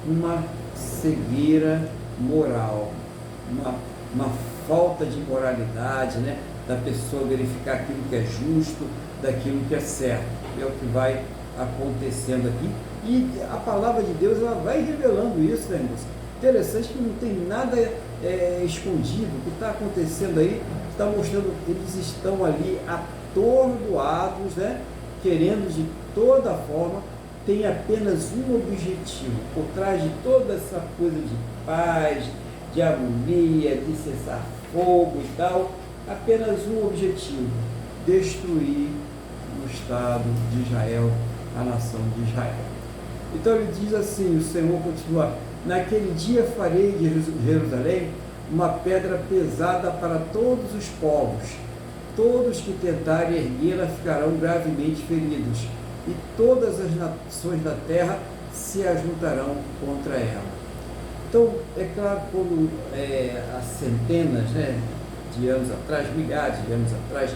uma cegueira moral, uma falta de moralidade, né? Da pessoa verificar aquilo que é justo, daquilo que é certo. É o que vai acontecendo aqui. E a palavra de Deus, ela vai revelando isso, né, irmãos? Interessante que não tem nada escondido. O que está acontecendo aí está mostrando que eles estão ali atordoados, né? Querendo de toda forma, tem apenas um objetivo. Por trás de toda essa coisa de paz, de harmonia, de cessar fogo e tal, apenas um objetivo: destruir o Estado de Israel, a nação de Israel. Então ele diz assim, o Senhor continua: naquele dia farei de Jerusalém uma pedra pesada para todos os povos. Todos que tentarem erguê-la ficarão gravemente feridos, e todas as nações da terra se ajuntarão contra ela. Então, é claro, quando há centenas, né, de anos atrás, milhares de anos atrás,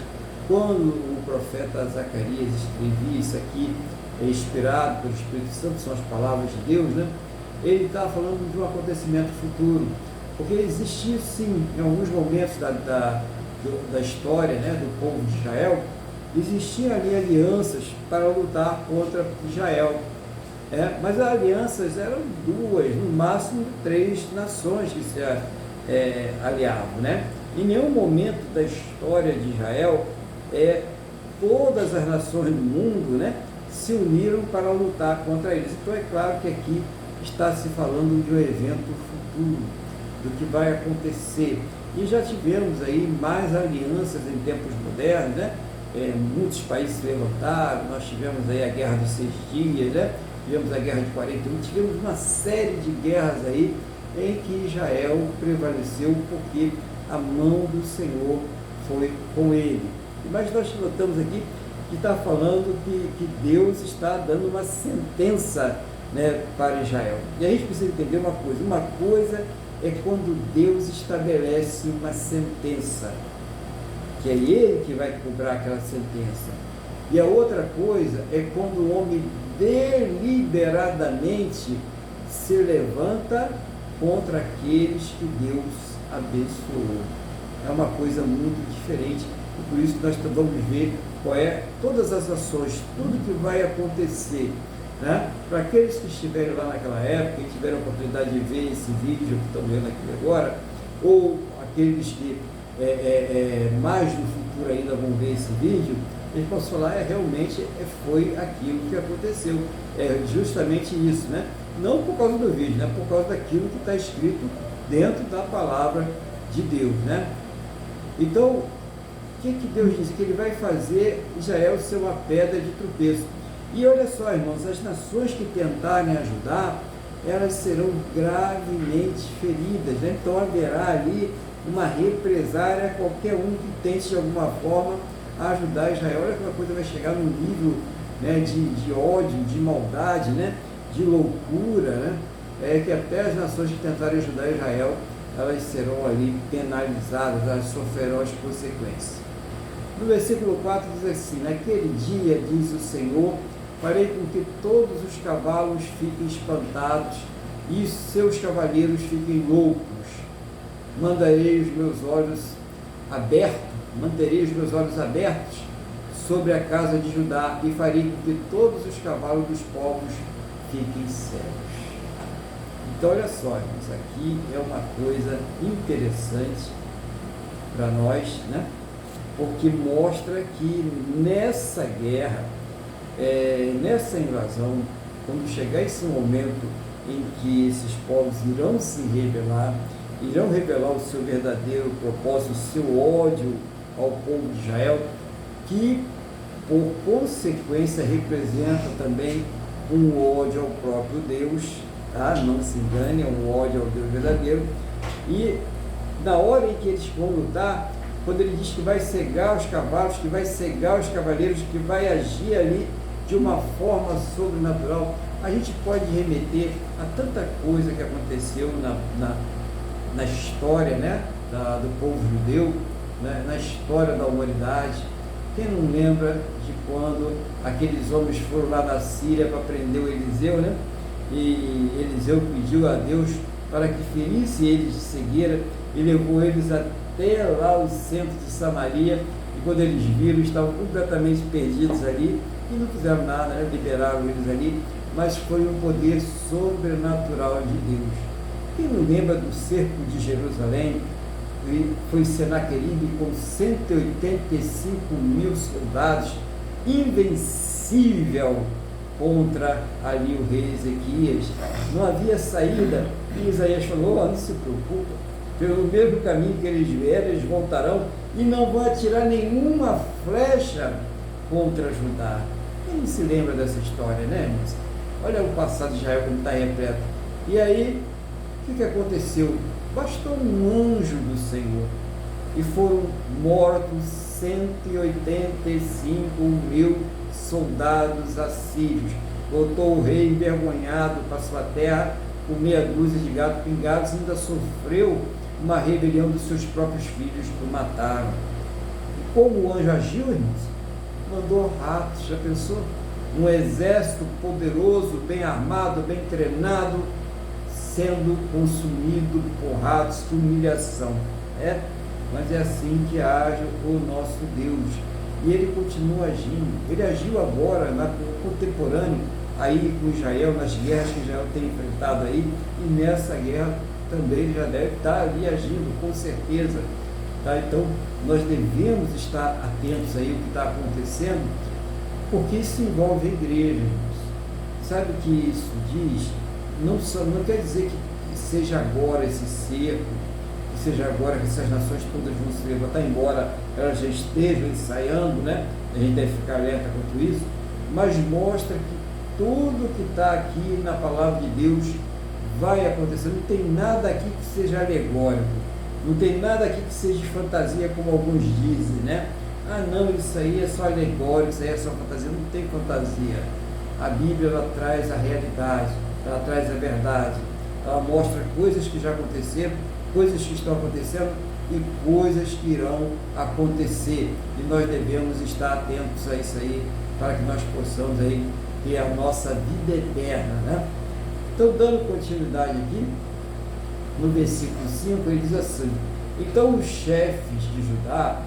quando o profeta Zacarias escrevia isso aqui, inspirado pelo Espírito Santo, são as palavras de Deus, né? Ele está falando de um acontecimento futuro, porque existia sim, em alguns momentos da história, né, do povo de Israel, existiam ali alianças para lutar contra Israel. Mas as alianças eram 2, no máximo 3 nações que se aliavam, né? Em nenhum momento da história de Israel, todas as nações do mundo, né, se uniram para lutar contra eles. Então é claro que aqui está se falando de um evento futuro, do que vai acontecer. E já tivemos aí mais alianças em tempos modernos, né? Muitos países se levantaram, nós tivemos aí a Guerra dos 6 Dias, né? Tivemos a Guerra de 41, tivemos uma série de guerras aí em que Israel prevaleceu porque a mão do Senhor foi com ele. Mas nós notamos aqui que está falando que Deus está dando uma sentença, né, para Israel. E a gente precisa entender uma coisa é quando Deus estabelece uma sentença, que é Ele que vai cobrar aquela sentença. E a outra coisa é quando o homem deliberadamente se levanta contra aqueles que Deus abençoou. É uma coisa muito diferente, e por isso nós vamos ver qual todas as ações, tudo que vai acontecer, né? Para aqueles que estiverem lá naquela época e tiveram a oportunidade de ver esse vídeo que estão vendo aqui agora, ou aqueles que mais no futuro ainda vão ver esse vídeo, eles possam falar, realmente foi aquilo que aconteceu, justamente isso, né? Não por causa do vídeo, né? Por causa daquilo que está escrito dentro da palavra de Deus, né? Então, o que Deus diz? Que Ele vai fazer Israel ser uma pedra de tropeço. E olha só, irmãos, as nações que tentarem ajudar, elas serão gravemente feridas, né? Então haverá ali uma represária a qualquer um que tente de alguma forma ajudar Israel. Olha que uma coisa vai chegar num nível, né, de ódio, de maldade, né, de loucura, né, que até as nações que tentarem ajudar Israel, elas serão ali penalizadas, elas sofrerão as consequências. No versículo 4 diz assim: naquele dia, diz o Senhor, farei com que todos os cavalos fiquem espantados e seus cavaleiros fiquem loucos. Manterei os meus olhos abertos sobre a casa de Judá e farei com que todos os cavalos dos povos fiquem cegos. Então olha só, isso aqui é uma coisa interessante para nós, né? Porque mostra que nessa guerra, nessa invasão, quando chegar esse momento em que esses povos irão se rebelar, irão revelar o seu verdadeiro propósito, o seu ódio ao povo de Israel, que por consequência representa também um ódio ao próprio Deus, tá? Não se engane, é um ódio ao Deus verdadeiro. E na hora em que eles vão lutar, quando ele diz que vai cegar os cavalos, que vai cegar os cavaleiros, que vai agir ali de uma forma sobrenatural, a gente pode remeter a tanta coisa que aconteceu na história, né, do povo judeu, né, na história da humanidade. Quem não lembra de quando aqueles homens foram lá na Síria para prender o Eliseu, né? E Eliseu pediu a Deus para que ferisse eles de cegueira e levou eles até lá o centro de Samaria, e quando eles viram, estavam completamente perdidos ali e não fizeram nada, né? Liberaram eles ali, mas foi um poder sobrenatural de Deus. Quem não lembra do cerco de Jerusalém? Foi Senaqueribe com 185.000 soldados, invencível contra ali o rei Ezequias. Não havia saída, e Isaías falou: não se preocupa, pelo mesmo caminho que eles vieram, eles voltarão e não vão atirar nenhuma flecha contra Judá. Quem não se lembra dessa história, né, irmãos? Olha o passado de Israel como está repleto. E aí, o que aconteceu? Bastou um anjo do Senhor e foram mortos 185.000 soldados assírios. Voltou o rei envergonhado para sua terra com meia dúzia de gatos pingados e ainda sofreu uma rebelião dos seus próprios filhos que o mataram. E como o anjo agiu, irmãos? Mandou ratos, já pensou? Um exército poderoso, bem armado, bem treinado, sendo consumido por ratos. Que humilhação, mas é assim que age o nosso Deus, e Ele continua agindo. Ele agiu agora, no contemporâneo, aí com Israel, nas guerras que Israel tem enfrentado aí, e nessa guerra também ele já deve estar ali agindo, com certeza. Tá? Então, nós devemos estar atentos aí ao que está acontecendo, porque isso envolve a igreja, irmãos. Sabe o que isso diz? Não quer dizer que seja agora esse cerco, que seja agora que essas nações todas vão se levantar, embora elas já estejam ensaiando, né? A gente deve ficar alerta quanto isso, mas mostra que tudo que está aqui na palavra de Deus vai acontecer. Não tem nada aqui que seja alegórico, não tem nada aqui que seja de fantasia, como alguns dizem, né? Ah, não, isso aí é só alegórico, isso aí é só fantasia. Não tem fantasia. A Bíblia, ela traz a realidade, ela traz a verdade, ela mostra coisas que já aconteceram, coisas que estão acontecendo e coisas que irão acontecer, e nós devemos estar atentos a isso aí, para que nós possamos aí ter a nossa vida eterna, né? Então, dando continuidade aqui, no versículo 5, ele diz assim: então os chefes de Judá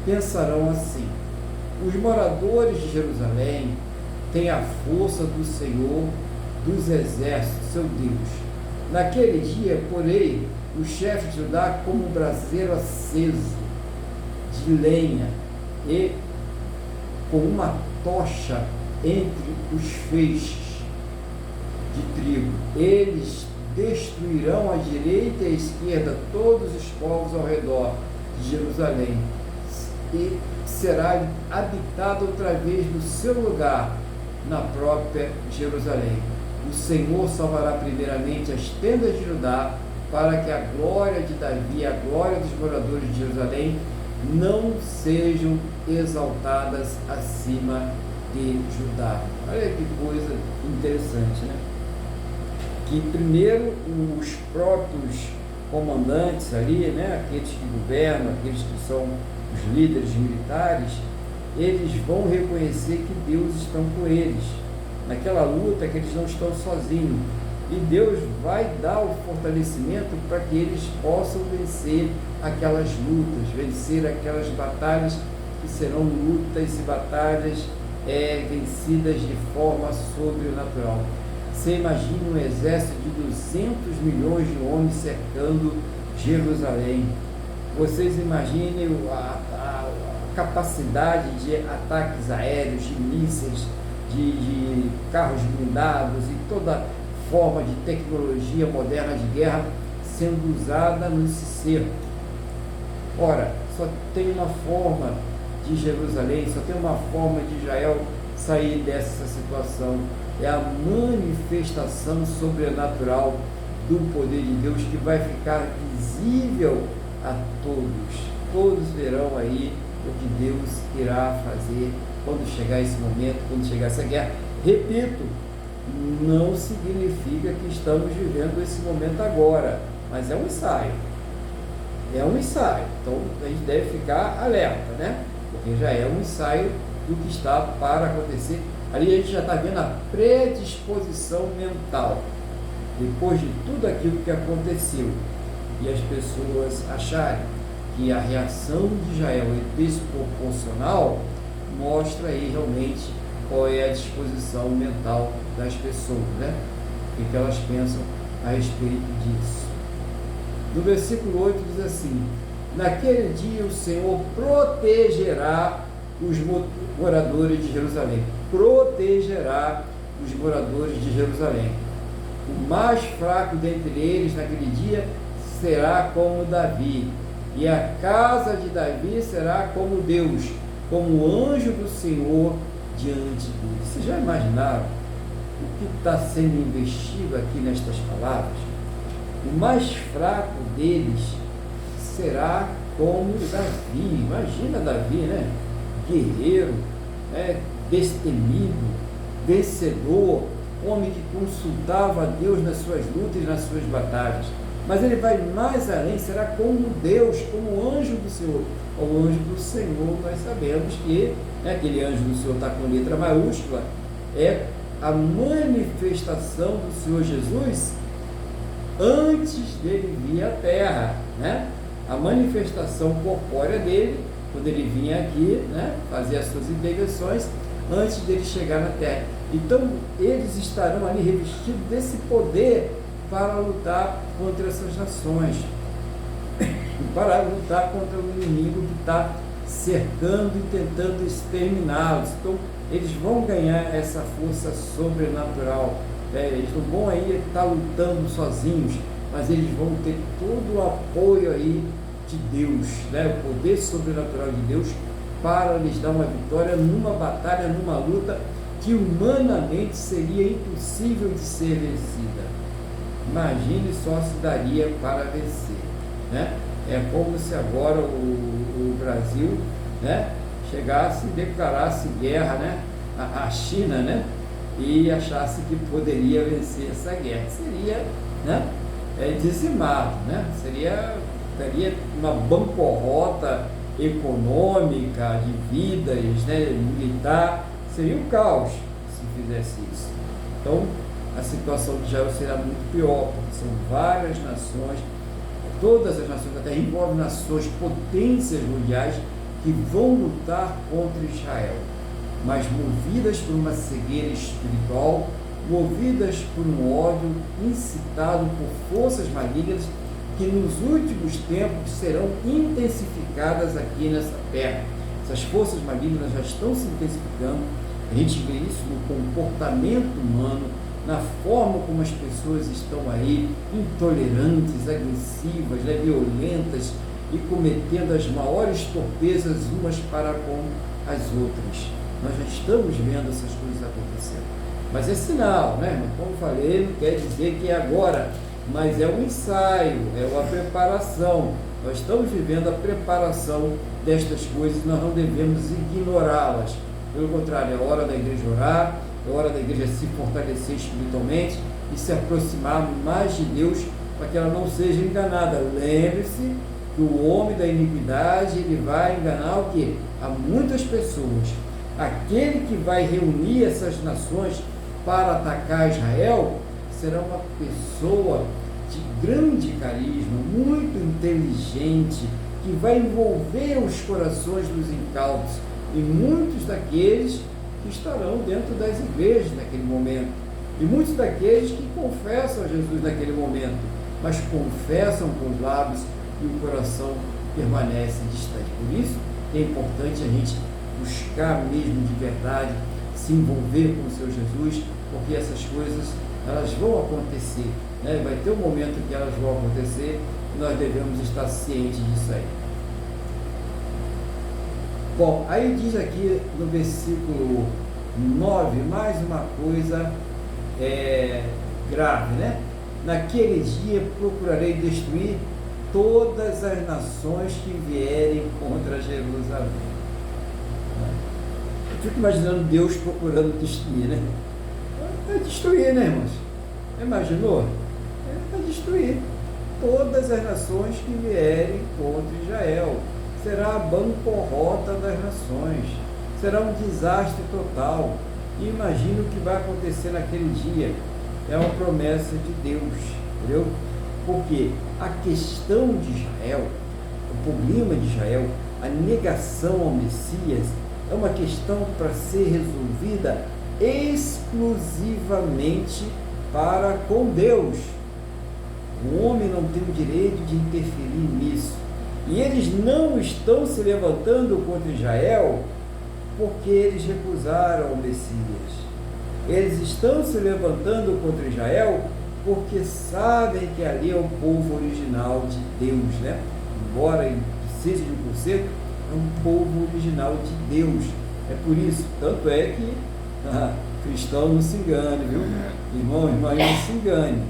pensarão assim: os moradores de Jerusalém têm a força do Senhor dos exércitos, seu Deus. Naquele dia, porém, os chefes de Judá como um braseiro aceso de lenha e com uma tocha entre os feixes de trigo. Eles destruirão à direita e à esquerda todos os povos ao redor de Jerusalém, e será habitado outra vez no seu lugar, na própria Jerusalém. O Senhor salvará primeiramente as tendas de Judá, para que a glória de Davi e a glória dos moradores de Jerusalém não sejam exaltadas acima de Judá. Olha que coisa interessante, né? Que primeiro os próprios comandantes ali, né, aqueles que governam, aqueles que são os líderes militares, eles vão reconhecer que Deus está com eles, naquela luta, que eles não estão sozinhos, e Deus vai dar o fortalecimento para que eles possam vencer aquelas lutas, vencer aquelas batalhas que serão lutas e batalhas vencidas de forma sobrenatural. Você imagina um exército de 200 milhões de homens cercando Jerusalém. Vocês imaginem a capacidade de ataques aéreos, de mísseis, de carros blindados e toda forma de tecnologia moderna de guerra sendo usada nesse cerco. Ora, só tem uma forma de Jerusalém, só tem uma forma de Israel sair dessa situação: é a manifestação sobrenatural do poder de Deus, que vai ficar visível a todos. Todos verão aí o que Deus irá fazer quando chegar esse momento, quando chegar essa guerra. Repito, não significa que estamos vivendo esse momento agora, mas é um ensaio. É um ensaio. Então a gente deve ficar alerta, né? Porque já é um ensaio do que está para acontecer. Ali a gente já está vendo a predisposição mental, depois de tudo aquilo que aconteceu, e as pessoas acharem que a reação de Israel é desproporcional, mostra aí realmente qual é a disposição mental das pessoas, né? O que elas pensam a respeito disso. No versículo 8 diz assim: naquele dia o Senhor protegerá os moradores de Jerusalém. Protegerá os moradores de Jerusalém. O mais fraco dentre eles naquele dia será como Davi, e a casa de Davi será como Deus, como o anjo do Senhor diante dele. Vocês já imaginaram o que está sendo investido aqui nestas palavras? O mais fraco deles será como Davi. Imagina Davi, né? Guerreiro, destemido, vencedor, homem que consultava a Deus nas suas lutas e nas suas batalhas. Mas ele vai mais além, será como Deus, como o anjo do Senhor. O anjo do Senhor, nós sabemos que aquele anjo do Senhor está com letra maiúscula, é a manifestação do Senhor Jesus antes dele vir à terra, né? A manifestação corpórea dele, quando ele vinha aqui, né, fazer as suas intervenções, antes dele chegar na terra. Então, eles estarão ali revestidos desse poder para lutar contra essas nações, para lutar contra o inimigo que está cercando e tentando exterminá-los. Então, eles vão ganhar essa força sobrenatural. Eles não vão aí estar lutando sozinhos, mas eles vão ter todo o apoio aí de Deus, né? O poder sobrenatural de Deus para lhes dar uma vitória numa batalha, numa luta que humanamente seria impossível de ser vencida. Imagine só se daria para vencer, né? É como se agora o Brasil, né, chegasse e declarasse guerra, né, à China, né, e achasse que poderia vencer essa guerra. Seria, né, dizimado, né? Seria uma bancarrota econômica, de vidas, né, militar. Seria um caos se fizesse isso. Então, a situação de Israel será muito pior, porque são várias nações, todas as nações da terra envolvem nações, potências mundiais que vão lutar contra Israel, mas movidas por uma cegueira espiritual, movidas por um ódio incitado por forças malignas que nos últimos tempos serão intensificadas aqui nessa terra. Essas forças malignas já estão se intensificando. A gente vê isso no comportamento humano, na forma como as pessoas estão aí, intolerantes, agressivas, né, violentas e cometendo as maiores torpezas umas para com as outras. Nós já estamos vendo essas coisas acontecendo. Mas é sinal, né? Como eu falei, não quer dizer que é agora, mas é um ensaio, é uma preparação. Nós estamos vivendo a preparação destas coisas, nós não devemos ignorá-las. Pelo contrário, é hora da igreja orar, é hora da igreja se fortalecer espiritualmente e se aproximar mais de Deus para que ela não seja enganada. Lembre-se que o homem da iniquidade, ele vai enganar o quê? A muitas pessoas. Aquele que vai reunir essas nações para atacar Israel será uma pessoa de grande carisma, muito inteligente, que vai envolver os corações dos incautos e muitos daqueles que estarão dentro das igrejas naquele momento, e muitos daqueles que confessam a Jesus naquele momento, mas confessam com os lábios e o coração permanece distante. Por isso é importante a gente buscar mesmo de verdade, se envolver com o seu Jesus, porque essas coisas elas vão acontecer, né? Vai ter um momento que elas vão acontecer e nós devemos estar cientes disso aí. Bom, aí diz aqui no versículo 9, mais uma coisa grave, né? Naquele dia procurarei destruir todas as nações que vierem contra Jerusalém. Eu fico imaginando Deus procurando destruir, né? Vai destruir, né, irmãos? Imaginou? Vai destruir todas as nações que vierem contra Israel. Será a bancarrota das nações, será um desastre total. E imagina o que vai acontecer naquele dia. É uma promessa de Deus, entendeu? Porque a questão de Israel, o problema de Israel, a negação ao Messias, é uma questão para ser resolvida exclusivamente para com Deus. O homem não tem o direito de interferir nisso. E eles não estão se levantando contra Israel porque eles recusaram o Messias. Eles estão se levantando contra Israel porque sabem que ali é o povo original de Deus, né? Embora ele precise de um conserto, é um povo original de Deus. É por isso, tanto é que cristão não se engane, viu? Irmão, irmã, não se engane.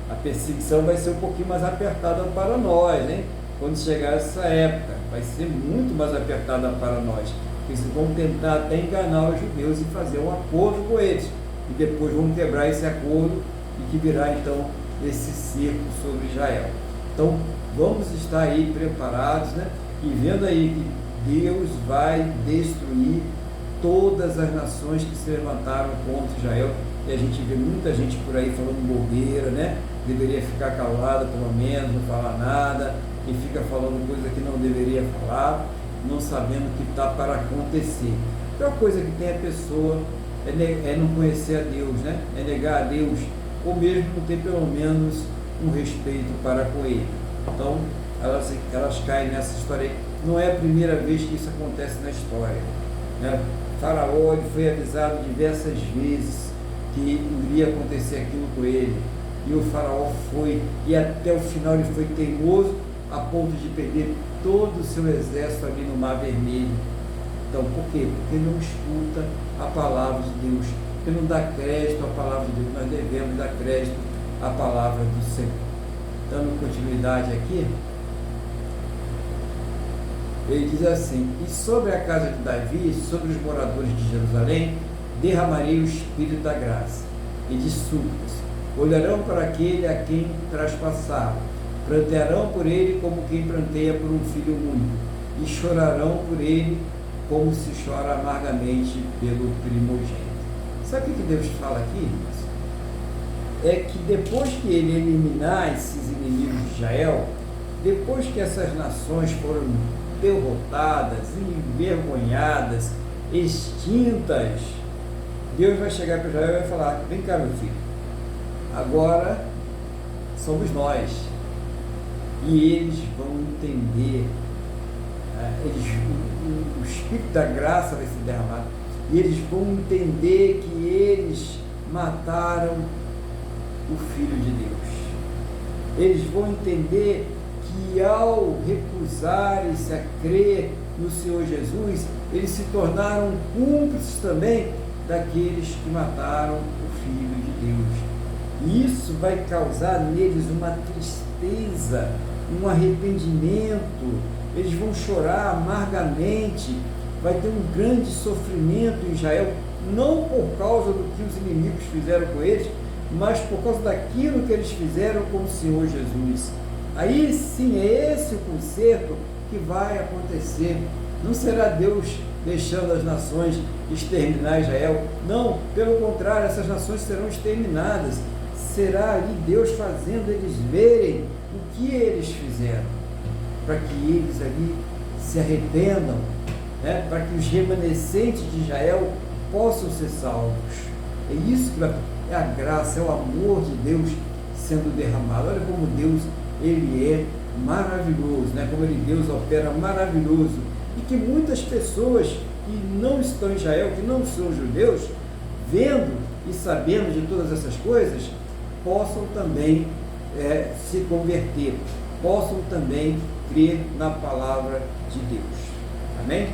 A perseguição vai ser um pouquinho mais apertada para nós, né? Quando chegar essa época, vai ser muito mais apertada para nós. Eles vão tentar até enganar os judeus e fazer um acordo com eles. E depois vão quebrar esse acordo e que virá então esse cerco sobre Israel. Então vamos estar aí preparados, né? E vendo aí que Deus vai destruir todas as nações que se levantaram contra Israel. E a gente vê muita gente por aí falando bobeira, né? Deveria ficar calado pelo menos, não falar nada, e fica falando coisa que não deveria falar. não sabendo o que está para acontecer. A pior coisa que tem a pessoa é não conhecer a Deus, né? É negar a Deus, ou mesmo não ter pelo menos um respeito para com Ele. Então, elas caem nessa história aí. Não é a primeira vez que isso acontece na história, né? Faraó ele foi avisado diversas vezes que iria acontecer aquilo com ele, e o faraó foi, e até o final ele foi teimoso a ponto de perder todo o seu exército ali no Mar Vermelho. Então, por quê? Porque não escuta a palavra de Deus, porque não dá crédito à palavra de Deus. Nós devemos dar crédito à palavra do Senhor. Dando continuidade aqui, ele diz assim: e sobre a casa de Davi, sobre os moradores de Jerusalém, derramarei o Espírito da graça e de súplicas. Olharão para aquele a quem traspassaram, prantearão por ele como quem pranteia por um filho único, e chorarão por ele como se chora amargamente pelo primogênito. Sabe o que Deus fala aqui, irmãos? É que depois que ele eliminar esses inimigos de Israel, depois que essas nações foram derrotadas, envergonhadas, extintas, Deus vai chegar para Israel e vai falar: vem cá, meu filho, agora somos nós. E eles vão entender, o Espírito da graça vai ser derramado, e eles vão entender que eles mataram o Filho de Deus. Eles vão entender que ao recusarem-se a crer no Senhor Jesus, eles se tornaram cúmplices também daqueles que mataram o Filho de Deus. E isso vai causar neles uma tristeza, um arrependimento. Eles vão chorar amargamente, vai ter um grande sofrimento em Israel, não por causa do que os inimigos fizeram com eles, mas por causa daquilo que eles fizeram com o Senhor Jesus. Aí sim, é esse o conserto que vai acontecer. Não será Deus deixando as nações exterminar Israel. Não, pelo contrário, essas nações serão exterminadas. Será ali Deus fazendo eles verem o que eles fizeram, para que eles ali se arrependam, né? Para que os remanescentes de Israel possam ser salvos. É isso que é a graça, é o amor de Deus sendo derramado. Olha como Deus, Ele é maravilhoso, né? Como Deus opera maravilhoso, e que muitas pessoas que não estão em Israel, que não são judeus, vendo e sabendo de todas essas coisas, possam também se converter, possam também crer na palavra de Deus. Amém?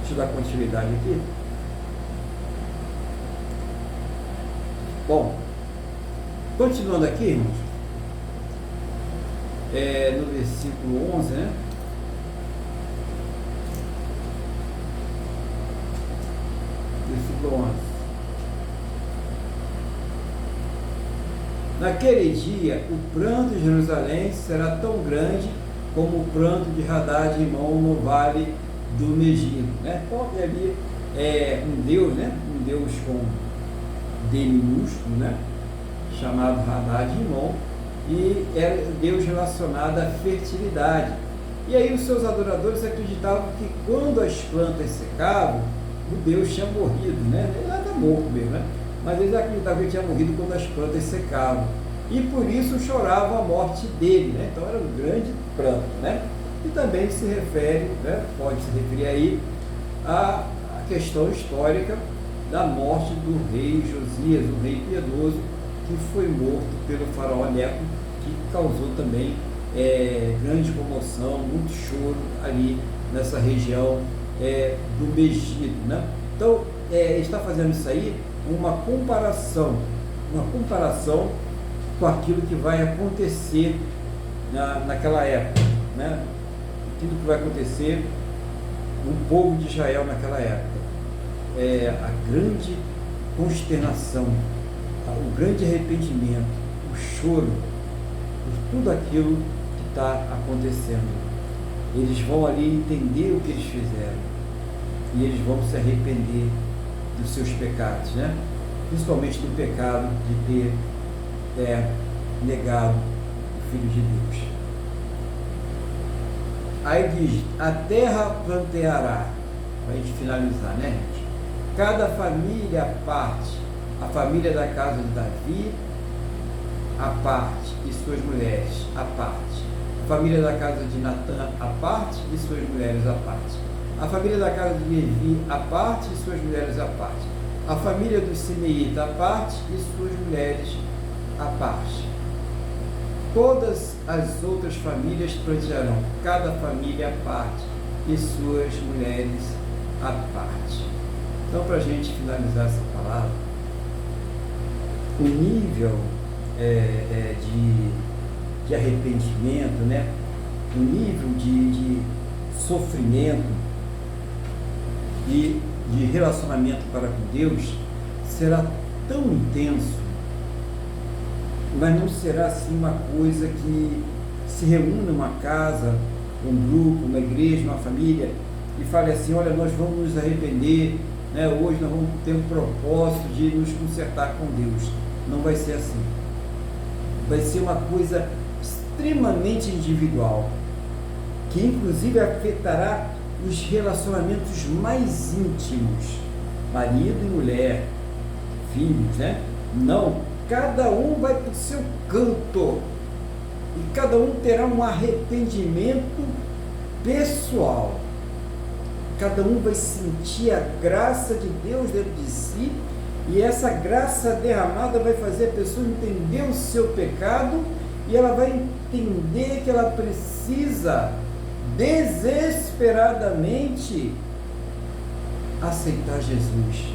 Deixa eu dar continuidade aqui. Bom, continuando aqui, irmãos, no versículo 11, né? Versículo 11. Naquele dia, o pranto de Jerusalém será tão grande como o pranto de Hadad irmão no vale do Megiddo, né? Porque ali é um Deus, né? Um Deus com D minúsculo, né? Chamado Hadad irmão, e era Deus relacionado à fertilidade. E aí os seus adoradores acreditavam que quando as plantas secavam, o Deus tinha morrido, né? Ele estava morto mesmo, né? Mas eles acreditavam que ele tinha morrido quando as plantas secavam, e por isso choravam a morte dele, né? Então era um grande pranto, né? E também se refere, né? Pode se referir aí à questão histórica da morte do rei Josias, um rei piedoso que foi morto pelo faraó Neco, que causou também grande comoção, muito choro ali nessa região do Megiddo, né? Então está fazendo isso aí uma comparação com aquilo que vai acontecer naquela época, né? Aquilo que vai acontecer com o povo de Israel naquela época, a grande consternação, o grande arrependimento, o choro por tudo aquilo que está acontecendo. Eles vão ali entender o que eles fizeram e eles vão se arrepender dos seus pecados, né? Principalmente do pecado de ter negado o Filho de Deus. Aí diz, a terra planteará, para a gente finalizar, né, gente? Cada família à parte, a família da casa de Davi, à parte, e suas mulheres, à parte. A família da casa de Natã, à parte, e suas mulheres, à parte. A família da casa de Levi, à parte, e suas mulheres, à parte. A família dos Simeíta, à parte, e suas mulheres, à parte. Todas as outras famílias plantearão, cada família à parte, e suas mulheres à parte. Então, para a gente finalizar essa palavra, o nível de arrependimento, né? O nível de sofrimento e de relacionamento para com Deus será tão intenso, mas não será assim uma coisa que se reúne numa casa, um grupo, uma igreja, uma família e fale assim, olha, nós vamos nos arrepender, né? Hoje nós vamos ter um propósito de nos consertar com Deus. Não vai ser assim. Vai ser uma coisa extremamente individual, que inclusive afetará os relacionamentos mais íntimos, marido e mulher, filhos, né? Não, cada um vai para o seu canto e cada um terá um arrependimento pessoal. Cada um vai sentir a graça de Deus dentro de si e essa graça derramada vai fazer a pessoa entender o seu pecado e ela vai entender que ela precisa desesperadamente aceitar Jesus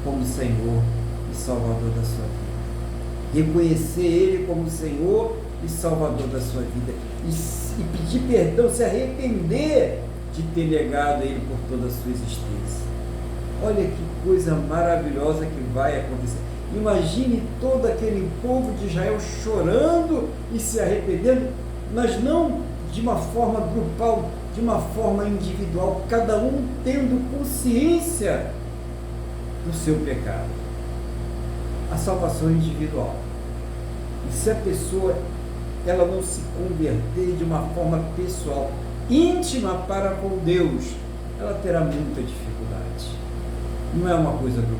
como Senhor e Salvador da sua vida. Reconhecer Ele como Senhor e Salvador da sua vida e pedir perdão, se arrepender de ter negado Ele por toda a sua existência. Olha que coisa maravilhosa que vai acontecer. Imagine todo aquele povo de Israel chorando e se arrependendo, mas não de uma forma grupal, de uma forma individual, cada um tendo consciência do seu pecado. A salvação é individual. E se a pessoa ela não se converter de uma forma pessoal, íntima para com Deus, ela terá muita dificuldade. Não é uma coisa grupal.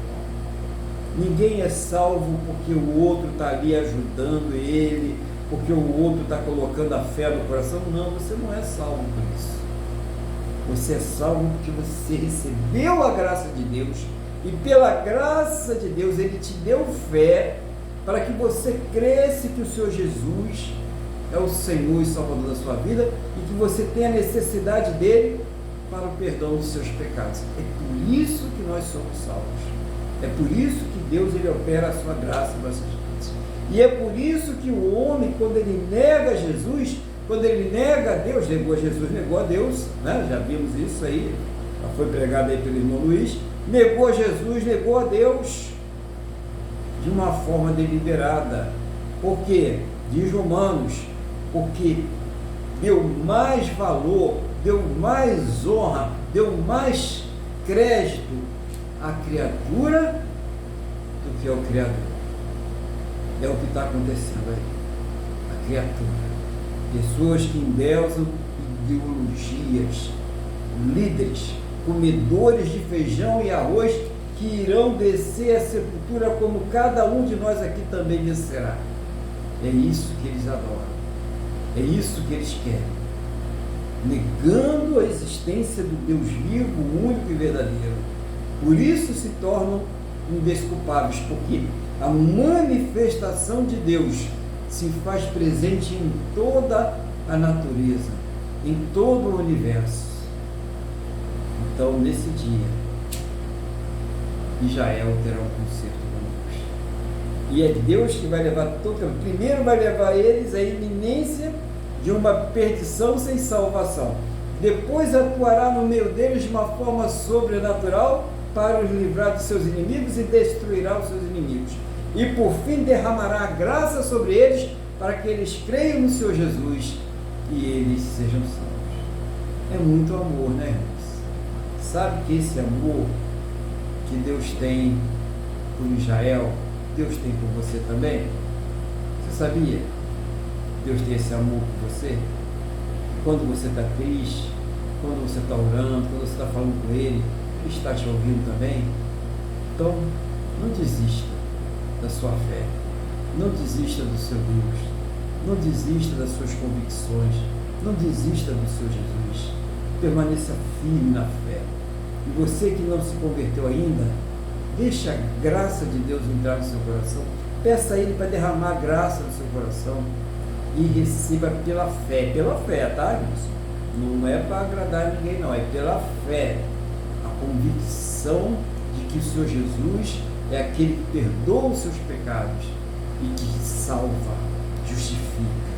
Ninguém é salvo porque o outro está ali ajudando ele, porque o outro está colocando a fé no coração. Não, você não é salvo por isso. Você é salvo porque você recebeu a graça de Deus e pela graça de Deus Ele te deu fé para que você cresça que o Senhor Jesus é o Senhor e Salvador da sua vida e que você tenha a necessidade dele para o perdão dos seus pecados. É por isso que nós somos salvos. É por isso que Deus ele opera a sua graça em nossas vidas. E é por isso que o homem, quando ele nega Jesus, quando ele nega a Deus, negou a Jesus, negou a Deus, né? Já vimos isso aí, já foi pregado aí pelo irmão Luiz, negou a Jesus, negou a Deus de uma forma deliberada. Por quê? Diz Romanos, porque deu mais valor, deu mais honra, deu mais crédito à criatura do que ao Criador. É o que está acontecendo aí. A criatura. Pessoas que endeusam ideologias, líderes, comedores de feijão e arroz que irão descer à sepultura como cada um de nós aqui também descerá. É isso que eles adoram. É isso que eles querem. Negando a existência do Deus vivo, único e verdadeiro. Por isso se tornam indesculpáveis, porque a manifestação de Deus se faz presente em toda a natureza, em todo o universo. Então, nesse dia, Israel terá um concerto conosco. E é Deus que vai levar todo. Primeiro vai levar eles à iminência de uma perdição sem salvação. Depois atuará no meio deles de uma forma sobrenatural para os livrar dos seus inimigos e destruirá os seus inimigos. E por fim derramará a graça sobre eles para que eles creiam no Senhor Jesus e eles sejam salvos. É muito amor, né, irmãos? Sabe que esse amor que Deus tem por Israel, Deus tem por você também? Você sabia? Deus tem esse amor por você? quando você está triste, quando você está orando, quando você está falando com Ele, Ele está te ouvindo também. Então, não desista da sua fé, não desista do seu Deus, não desista das suas convicções, não desista do seu Jesus, permaneça firme na fé. E você que não se converteu ainda, deixa a graça de Deus entrar no seu coração, peça a Ele para derramar graça no seu coração e receba pela fé, tá, irmãos? Não é para agradar ninguém, não, é pela fé, a convicção de que o Senhor Jesus é aquele que perdoa os seus pecados e que salva, justifica.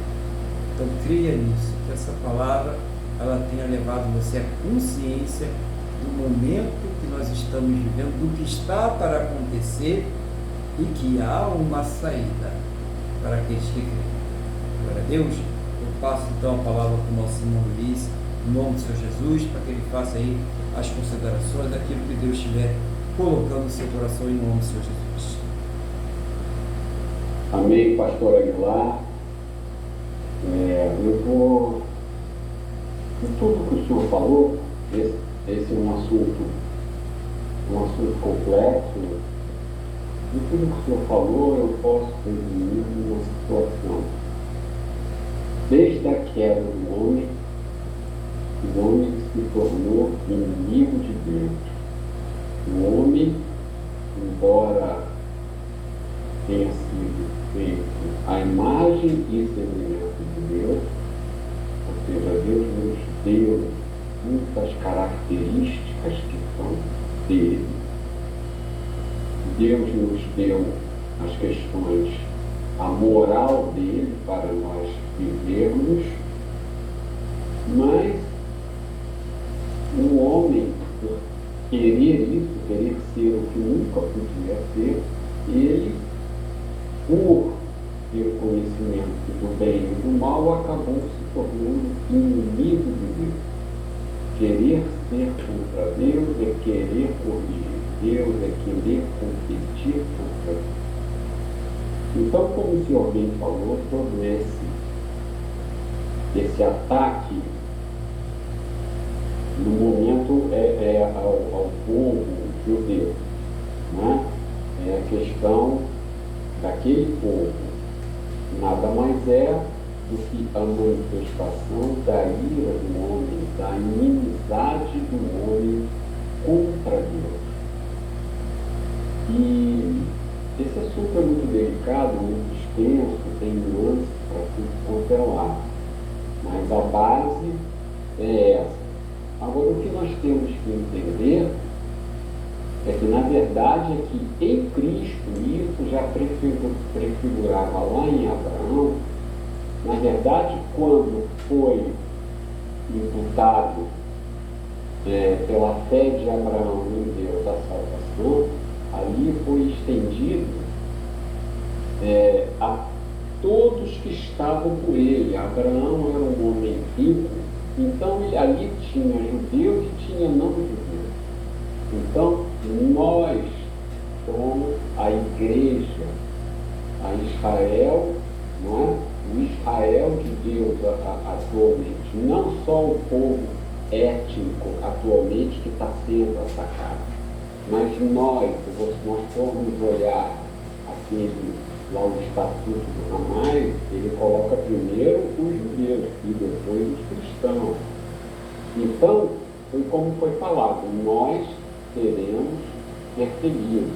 Então creia nisso, que essa palavra ela tenha levado você à consciência do momento que nós estamos vivendo, do que está para acontecer e que há uma saída para aqueles que creem. Glória a Deus. Eu passo então a palavra para o nosso irmão Luiz, em nome do Senhor Jesus, para que ele faça aí as considerações daquilo que Deus estiver colocando no seu coração, em nome do Senhor Jesus. Amém, pastor Aguilar. Eu vou, em tudo que o senhor falou, esse é um assunto complexo. De tudo que o senhor falou, eu posso resumir uma situação. Desde a queda do homem, o homem se tornou inimigo de Deus. O homem, embora tenha sido feito à imagem e semelhança de Deus, ou seja, Deus nos deu muitas características que são dele. Deus nos deu as questões, a moral dele para nós vivermos, mas o homem, por querer isso, querer ser o que nunca podia ser, ele, por ter conhecimento do bem e do mal, acabou se tornando inimigo de Deus. Querer ser contra Deus é querer corrigir Deus, é querer competir contra Deus. Então, como o senhor bem falou, todo esse ataque, no momento, é ao povo judeu, né? É a questão daquele povo. Nada mais é do que a manifestação da ira do homem, da inimizade do homem contra Deus. E esse assunto é muito delicado, muito extenso, tem nuances para tudo quanto é lado. Mas a base é essa. Agora, o que nós temos que entender é que, na verdade, é que em Cristo, isso já prefigurava lá em Abraão. Na verdade, quando foi imputado pela fé de Abraão em Deus a salvação, ali foi estendido a todos que estavam com ele. Abraão era um homem rico, então ali tinha judeus e tinha não judeus. Então, nós somos a igreja, a Israel, não é? O Israel de Deus atualmente, não só o povo étnico atualmente que está sendo atacado, mas nós, se nós formos olhar lá o Estatuto do Ramais, ele coloca primeiro os judeus e depois os cristãos. Então, foi como foi falado, nós seremos perseguidos.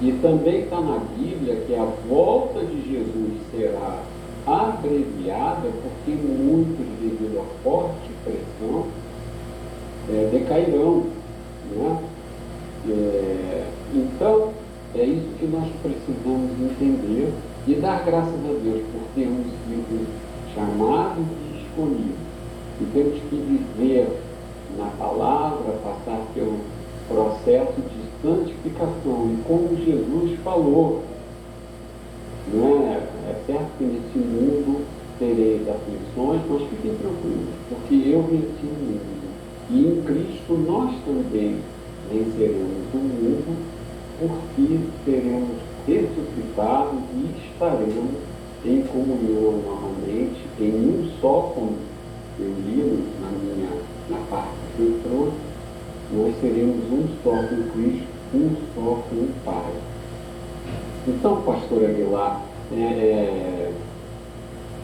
E também está na Bíblia que a volta de Jesus será abreviada, porque muitos, devido à forte pressão, decairão. Né? Então, é isso que nós precisamos entender e dar graças a Deus por termos sido chamados e escolhidos. E temos que viver na palavra, passar pelo processo de santificação. E como Jesus falou, é certo que nesse mundo tereis aflições, mas fiquem tranquilos, porque eu venci o mundo. E em Cristo nós também venceremos o mundo, porque seremos ressuscitados e estaremos em comunhão novamente, em um só com eu li na parte que eu trouxe, nós seremos um só com Cristo, um só com o Pai. Então, pastor Aguilar,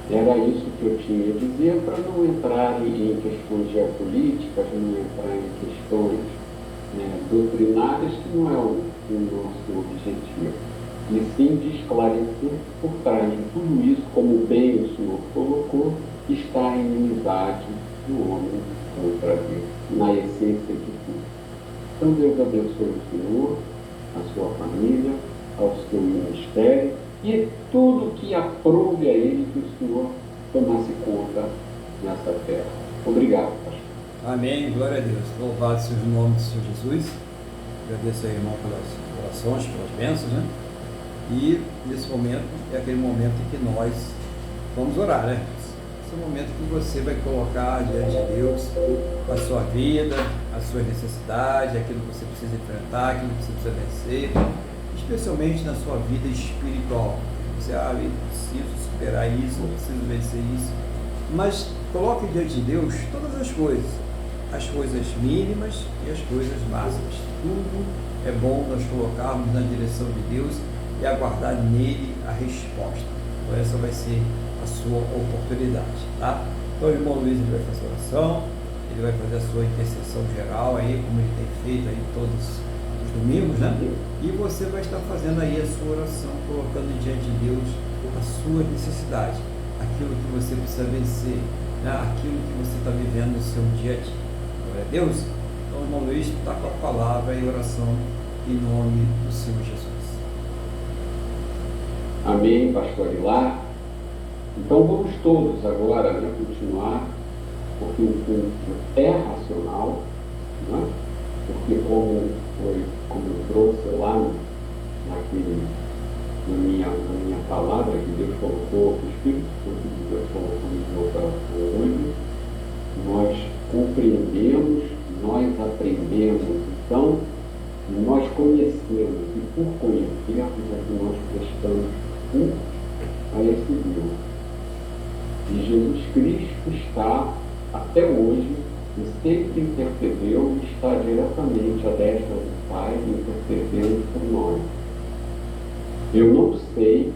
era isso que eu tinha a dizer, para não entrar em questões geopolíticas, não entrar em questões doutrinárias, que não é o nosso objetivo, e sim de esclarecer por trás de tudo isso, como bem o senhor colocou, está a inimizade do homem contra Deus, na essência de tudo. Então Deus abençoe o senhor, a sua família, ao seu ministério e tudo que aprove a ele que o senhor tomasse conta nessa terra. Obrigado, pastor. Amém, glória a Deus. Louvado seja o nome do Senhor Jesus. Agradeço ao irmão pelas orações, pelas bênçãos, né? E nesse momento é aquele momento em que nós vamos orar, né? Esse é o momento que você vai colocar diante de Deus a sua vida, as suas necessidades, aquilo que você precisa enfrentar, aquilo que você precisa vencer, especialmente na sua vida espiritual. Você, eu preciso superar isso, eu preciso vencer isso. Mas coloque diante de Deus todas as coisas mínimas e as coisas máximas. Tudo é bom nós colocarmos na direção de Deus e aguardar nele a resposta. Então essa vai ser a sua oportunidade, tá? Então o irmão Luiz ele vai fazer a oração, ele vai fazer a sua intercessão geral aí, como ele tem feito aí todos os domingos, né? E você vai estar fazendo aí a sua oração, colocando diante de Deus a sua necessidade, aquilo que você precisa vencer, né? Aquilo que você está vivendo no seu dia a dia. Glória a Deus. Então o irmão Luiz está com a palavra e oração em nome do Senhor Jesus. Amém, pastor Aguilar. Então vamos todos agora continuar, porque o culto é racional, né? Porque como eu trouxe lá na minha palavra que Deus colocou, que o Espírito Santo de Deus colocou no meu coração hoje, nós compreendemos, nós aprendemos, então nós conhecemos, e por conhecermos é que nós prestamos culto a esse Deus. E Jesus Cristo está, até hoje, e sempre intercedeu, e está diretamente à destra do Pai, intercedendo por nós. Eu não sei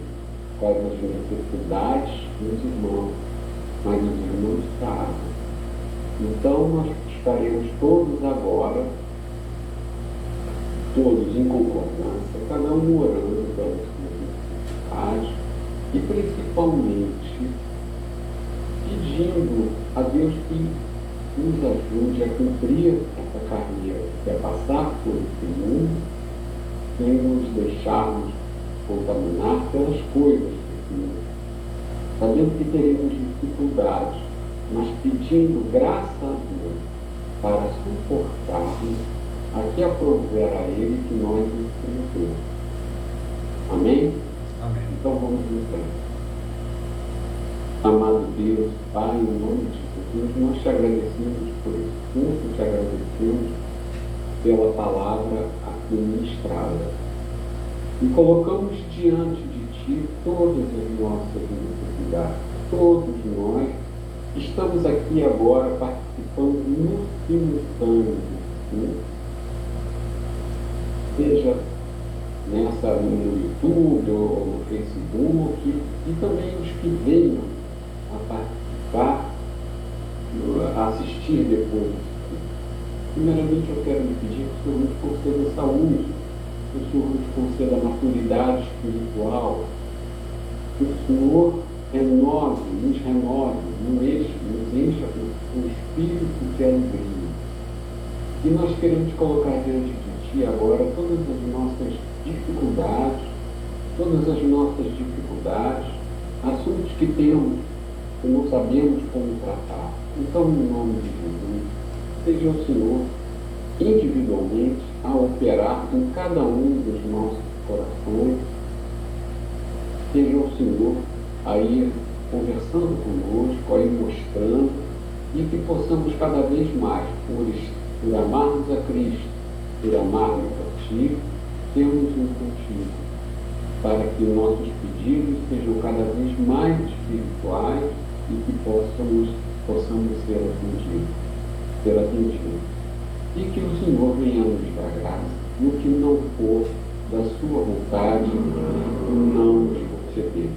quais as necessidades dos irmãos, mas os irmãos sabem. Então nós estaremos todos agora, todos em concordância, cada um orando pelas suas necessidades e principalmente pedindo a Deus que nos ajude a cumprir essa carreira, que é passar por esse mundo sem nos deixarmos contaminar pelas coisas desse mundo, sabendo que teremos dificuldades, mas pedindo graça a Deus para suportarmos a que aprover a Ele que nós enfrentemos. Amém? Amém. Então vamos em frente. Amado Deus, Pai, em nome de Jesus, nós te agradecemos por esse culto, te agradecemos pela palavra aqui ministrada. E colocamos diante de Ti todas as nossas necessidades. Todos nós estamos aqui agora participando no simultâneo, né? Seja no YouTube ou no Facebook, e também os que venham a participar, a assistir depois. Primeiramente eu quero lhe pedir que o Senhor nos conceda saúde, que o Senhor nos conceda maturidade espiritual, que o Senhor nos renove, nos encha com espírito de alegria. E nós queremos colocar diante de Ti agora todas as nossas dificuldades, assuntos que temos, que não sabemos como tratar. Então, em nome de Jesus, seja o Senhor individualmente a operar em cada um dos nossos corações, seja o Senhor a ir conversando conosco, a ir mostrando, e que possamos cada vez mais, por amarmos a Cristo, por amarmos a Ti, termos um contigo, para que nossos pedidos sejam cada vez mais espirituais e que possamos possamos ser atendidos. E que o Senhor venha nos dar graça, e o que não for da sua vontade, não nos conceder.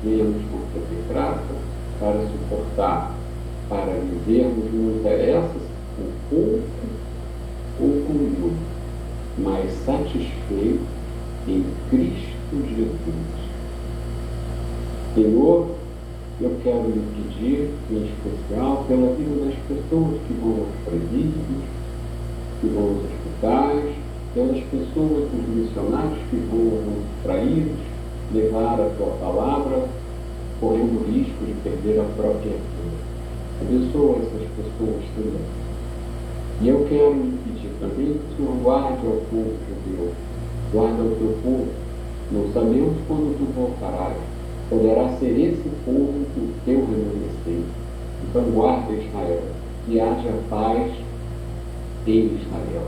Venha nos conceder graça para suportar, para vivermos, não interessa com pouco ou com muito, mas satisfeito em Cristo Jesus. Senhor, eu quero lhe pedir, em especial, pela vida das pessoas que vão aos presídios, que vão aos hospitais, pelas pessoas, os missionários que vão traídos, levar a tua palavra, correndo o risco de perder a própria vida. Abençoa essas pessoas também. E eu quero lhe pedir também que o Senhor guarde ao povo judeu, guarda o teu povo. Não sabemos quando tu voltarás. Poderá ser esse povo o teu remanescente. Então guarda Israel, e haja paz em Israel.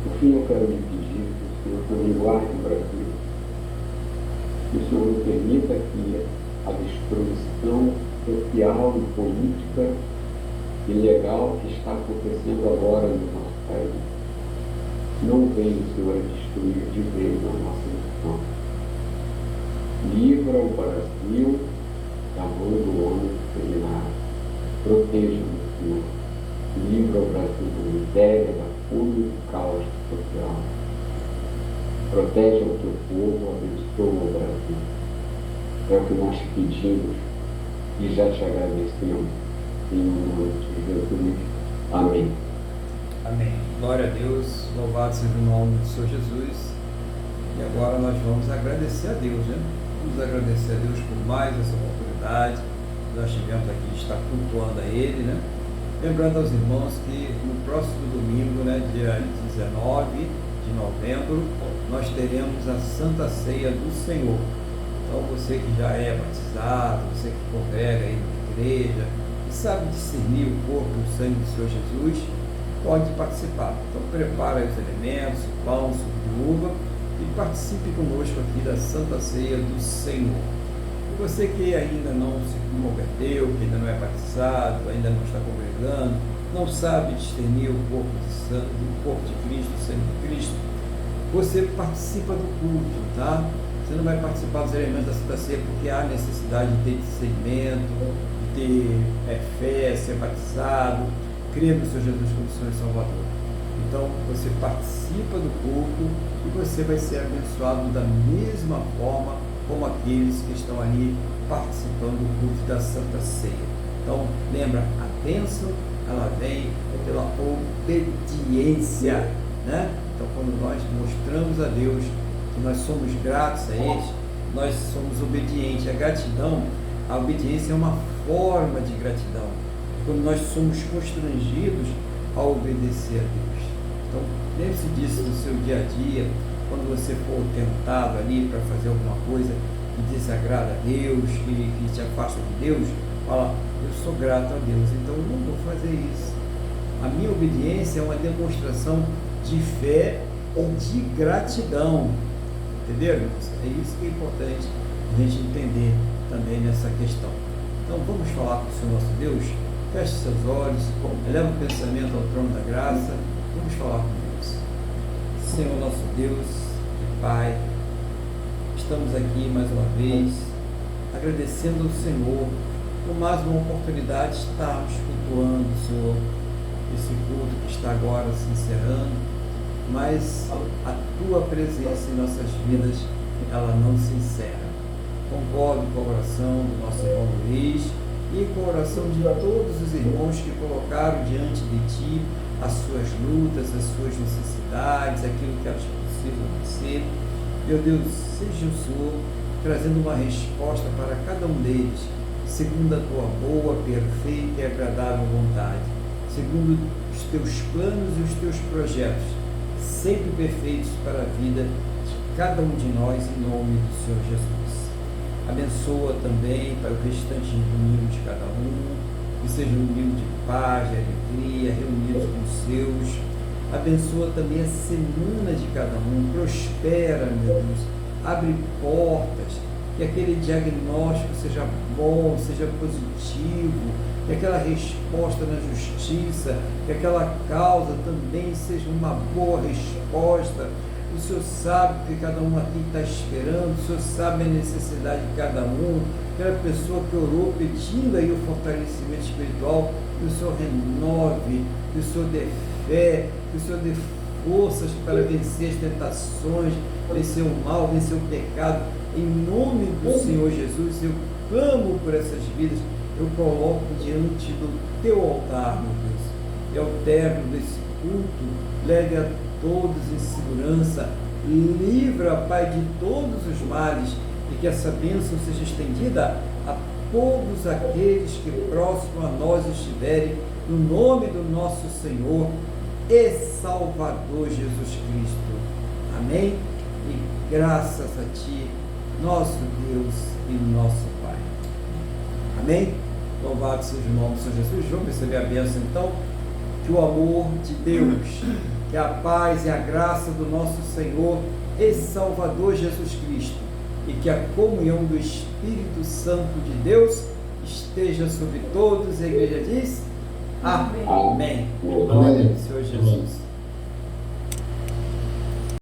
Por fim, eu quero lhe pedir que o Senhor também guarde o Brasil. Que o Senhor não permita que a destruição social e política e legal que está acontecendo agora no nosso país não venha, Senhor, a destruir de vez a nossa nação. Livra o Brasil da mão do homem criminal. Proteja-nos, Senhor. Livra o Brasil da miséria, da fome e do caos social. Protege o teu povo, abençoa o Brasil. É o que nós te pedimos e já te agradecemos. Em nome de Jesus. Amém. Amém. Glória a Deus, louvado seja o nome do Senhor Jesus. E agora nós vamos agradecer a Deus, né? Vamos agradecer a Deus por mais essa oportunidade. Nós tivemos aqui de estar cultuando a Ele, né? Lembrando aos irmãos que no próximo domingo, né, dia 19 de novembro, nós teremos a Santa Ceia do Senhor. Então você que já é batizado, você que congrega aí na igreja e sabe discernir o corpo e o sangue do Senhor Jesus, pode participar. Então prepara os elementos, o pão, o suco de uva, e participe conosco aqui da Santa Ceia do Senhor. E você que ainda não se converteu, que ainda não é batizado, ainda não está congregando, não sabe discernir o corpo de Cristo, o sangue de Cristo, você participa do culto, tá? Você não vai participar dos elementos da Santa Ceia porque há necessidade de ter discernimento, de ter fé, ser batizado, crer no Senhor Jesus como Senhor e Salvador. Então, você participa do culto e você vai ser abençoado da mesma forma como aqueles que estão ali participando do culto da Santa Ceia. Então, lembra, a bênção, ela vem pela obediência, né? Então, quando nós mostramos a Deus que nós somos gratos a Ele, nós somos obedientes. A obediência é uma forma de gratidão. Quando nós somos constrangidos a obedecer a Deus. Então, lembre-se disso no seu dia a dia, quando você for tentado ali para fazer alguma coisa que desagrada a Deus, que te afasta de Deus, fala, eu sou grato a Deus, então eu não vou fazer isso. A minha obediência é uma demonstração de fé e de gratidão. Entenderam? É isso que é importante a gente entender também nessa questão. Então vamos falar com o Senhor nosso Deus. Feche seus olhos, eleva o pensamento ao trono da graça. Vamos falar com Deus. Senhor nosso Deus e Pai, estamos aqui mais uma vez agradecendo ao Senhor por mais uma oportunidade de estarmos cultuando, Senhor, esse culto que está agora se encerrando, mas a Tua presença em nossas vidas, ela não se encerra. Concordo com a oração do nosso irmão Luiz e com a oração de todos os irmãos que colocaram diante de Ti as suas lutas, as suas necessidades, aquilo que elas precisam ser. Meu Deus, seja o Senhor trazendo uma resposta para cada um deles, segundo a Tua boa, perfeita e agradável vontade, segundo os Teus planos e os Teus projetos, sempre perfeitos para a vida de cada um de nós, em nome do Senhor Jesus. Abençoa também para o restante domingo de cada um, que seja um domingo de paz, de alegria, reunidos com os seus. Abençoa também a semana de cada um, prospera, meu Deus, abre portas, que aquele diagnóstico seja bom, seja positivo, que aquela resposta na justiça, que aquela causa também seja uma boa resposta. O Senhor sabe o que cada um aqui está esperando, o Senhor sabe a necessidade de cada um, aquela pessoa que orou pedindo aí o fortalecimento espiritual, que o Senhor renove, que o Senhor dê fé, que o Senhor dê forças para vencer as tentações, vencer o mal, vencer o pecado. Em nome do Senhor Jesus, eu clamo por essas vidas, eu coloco diante do teu altar, meu Deus, e ao término desse culto, leve a todos em segurança, livra, Pai, de todos os males, e que essa bênção seja estendida a todos aqueles que próximo a nós estiverem, no nome do nosso Senhor e Salvador Jesus Cristo. Amém? E graças a Ti, nosso Deus e nosso Pai. Amém? Louvado seja o nome do Senhor Jesus. Vamos receber a bênção então. Que o amor de Deus, que a paz e a graça do nosso Senhor e Salvador Jesus Cristo e que a comunhão do Espírito Santo de Deus esteja sobre todos. A igreja diz amém. Amém. Glória ao Senhor Jesus.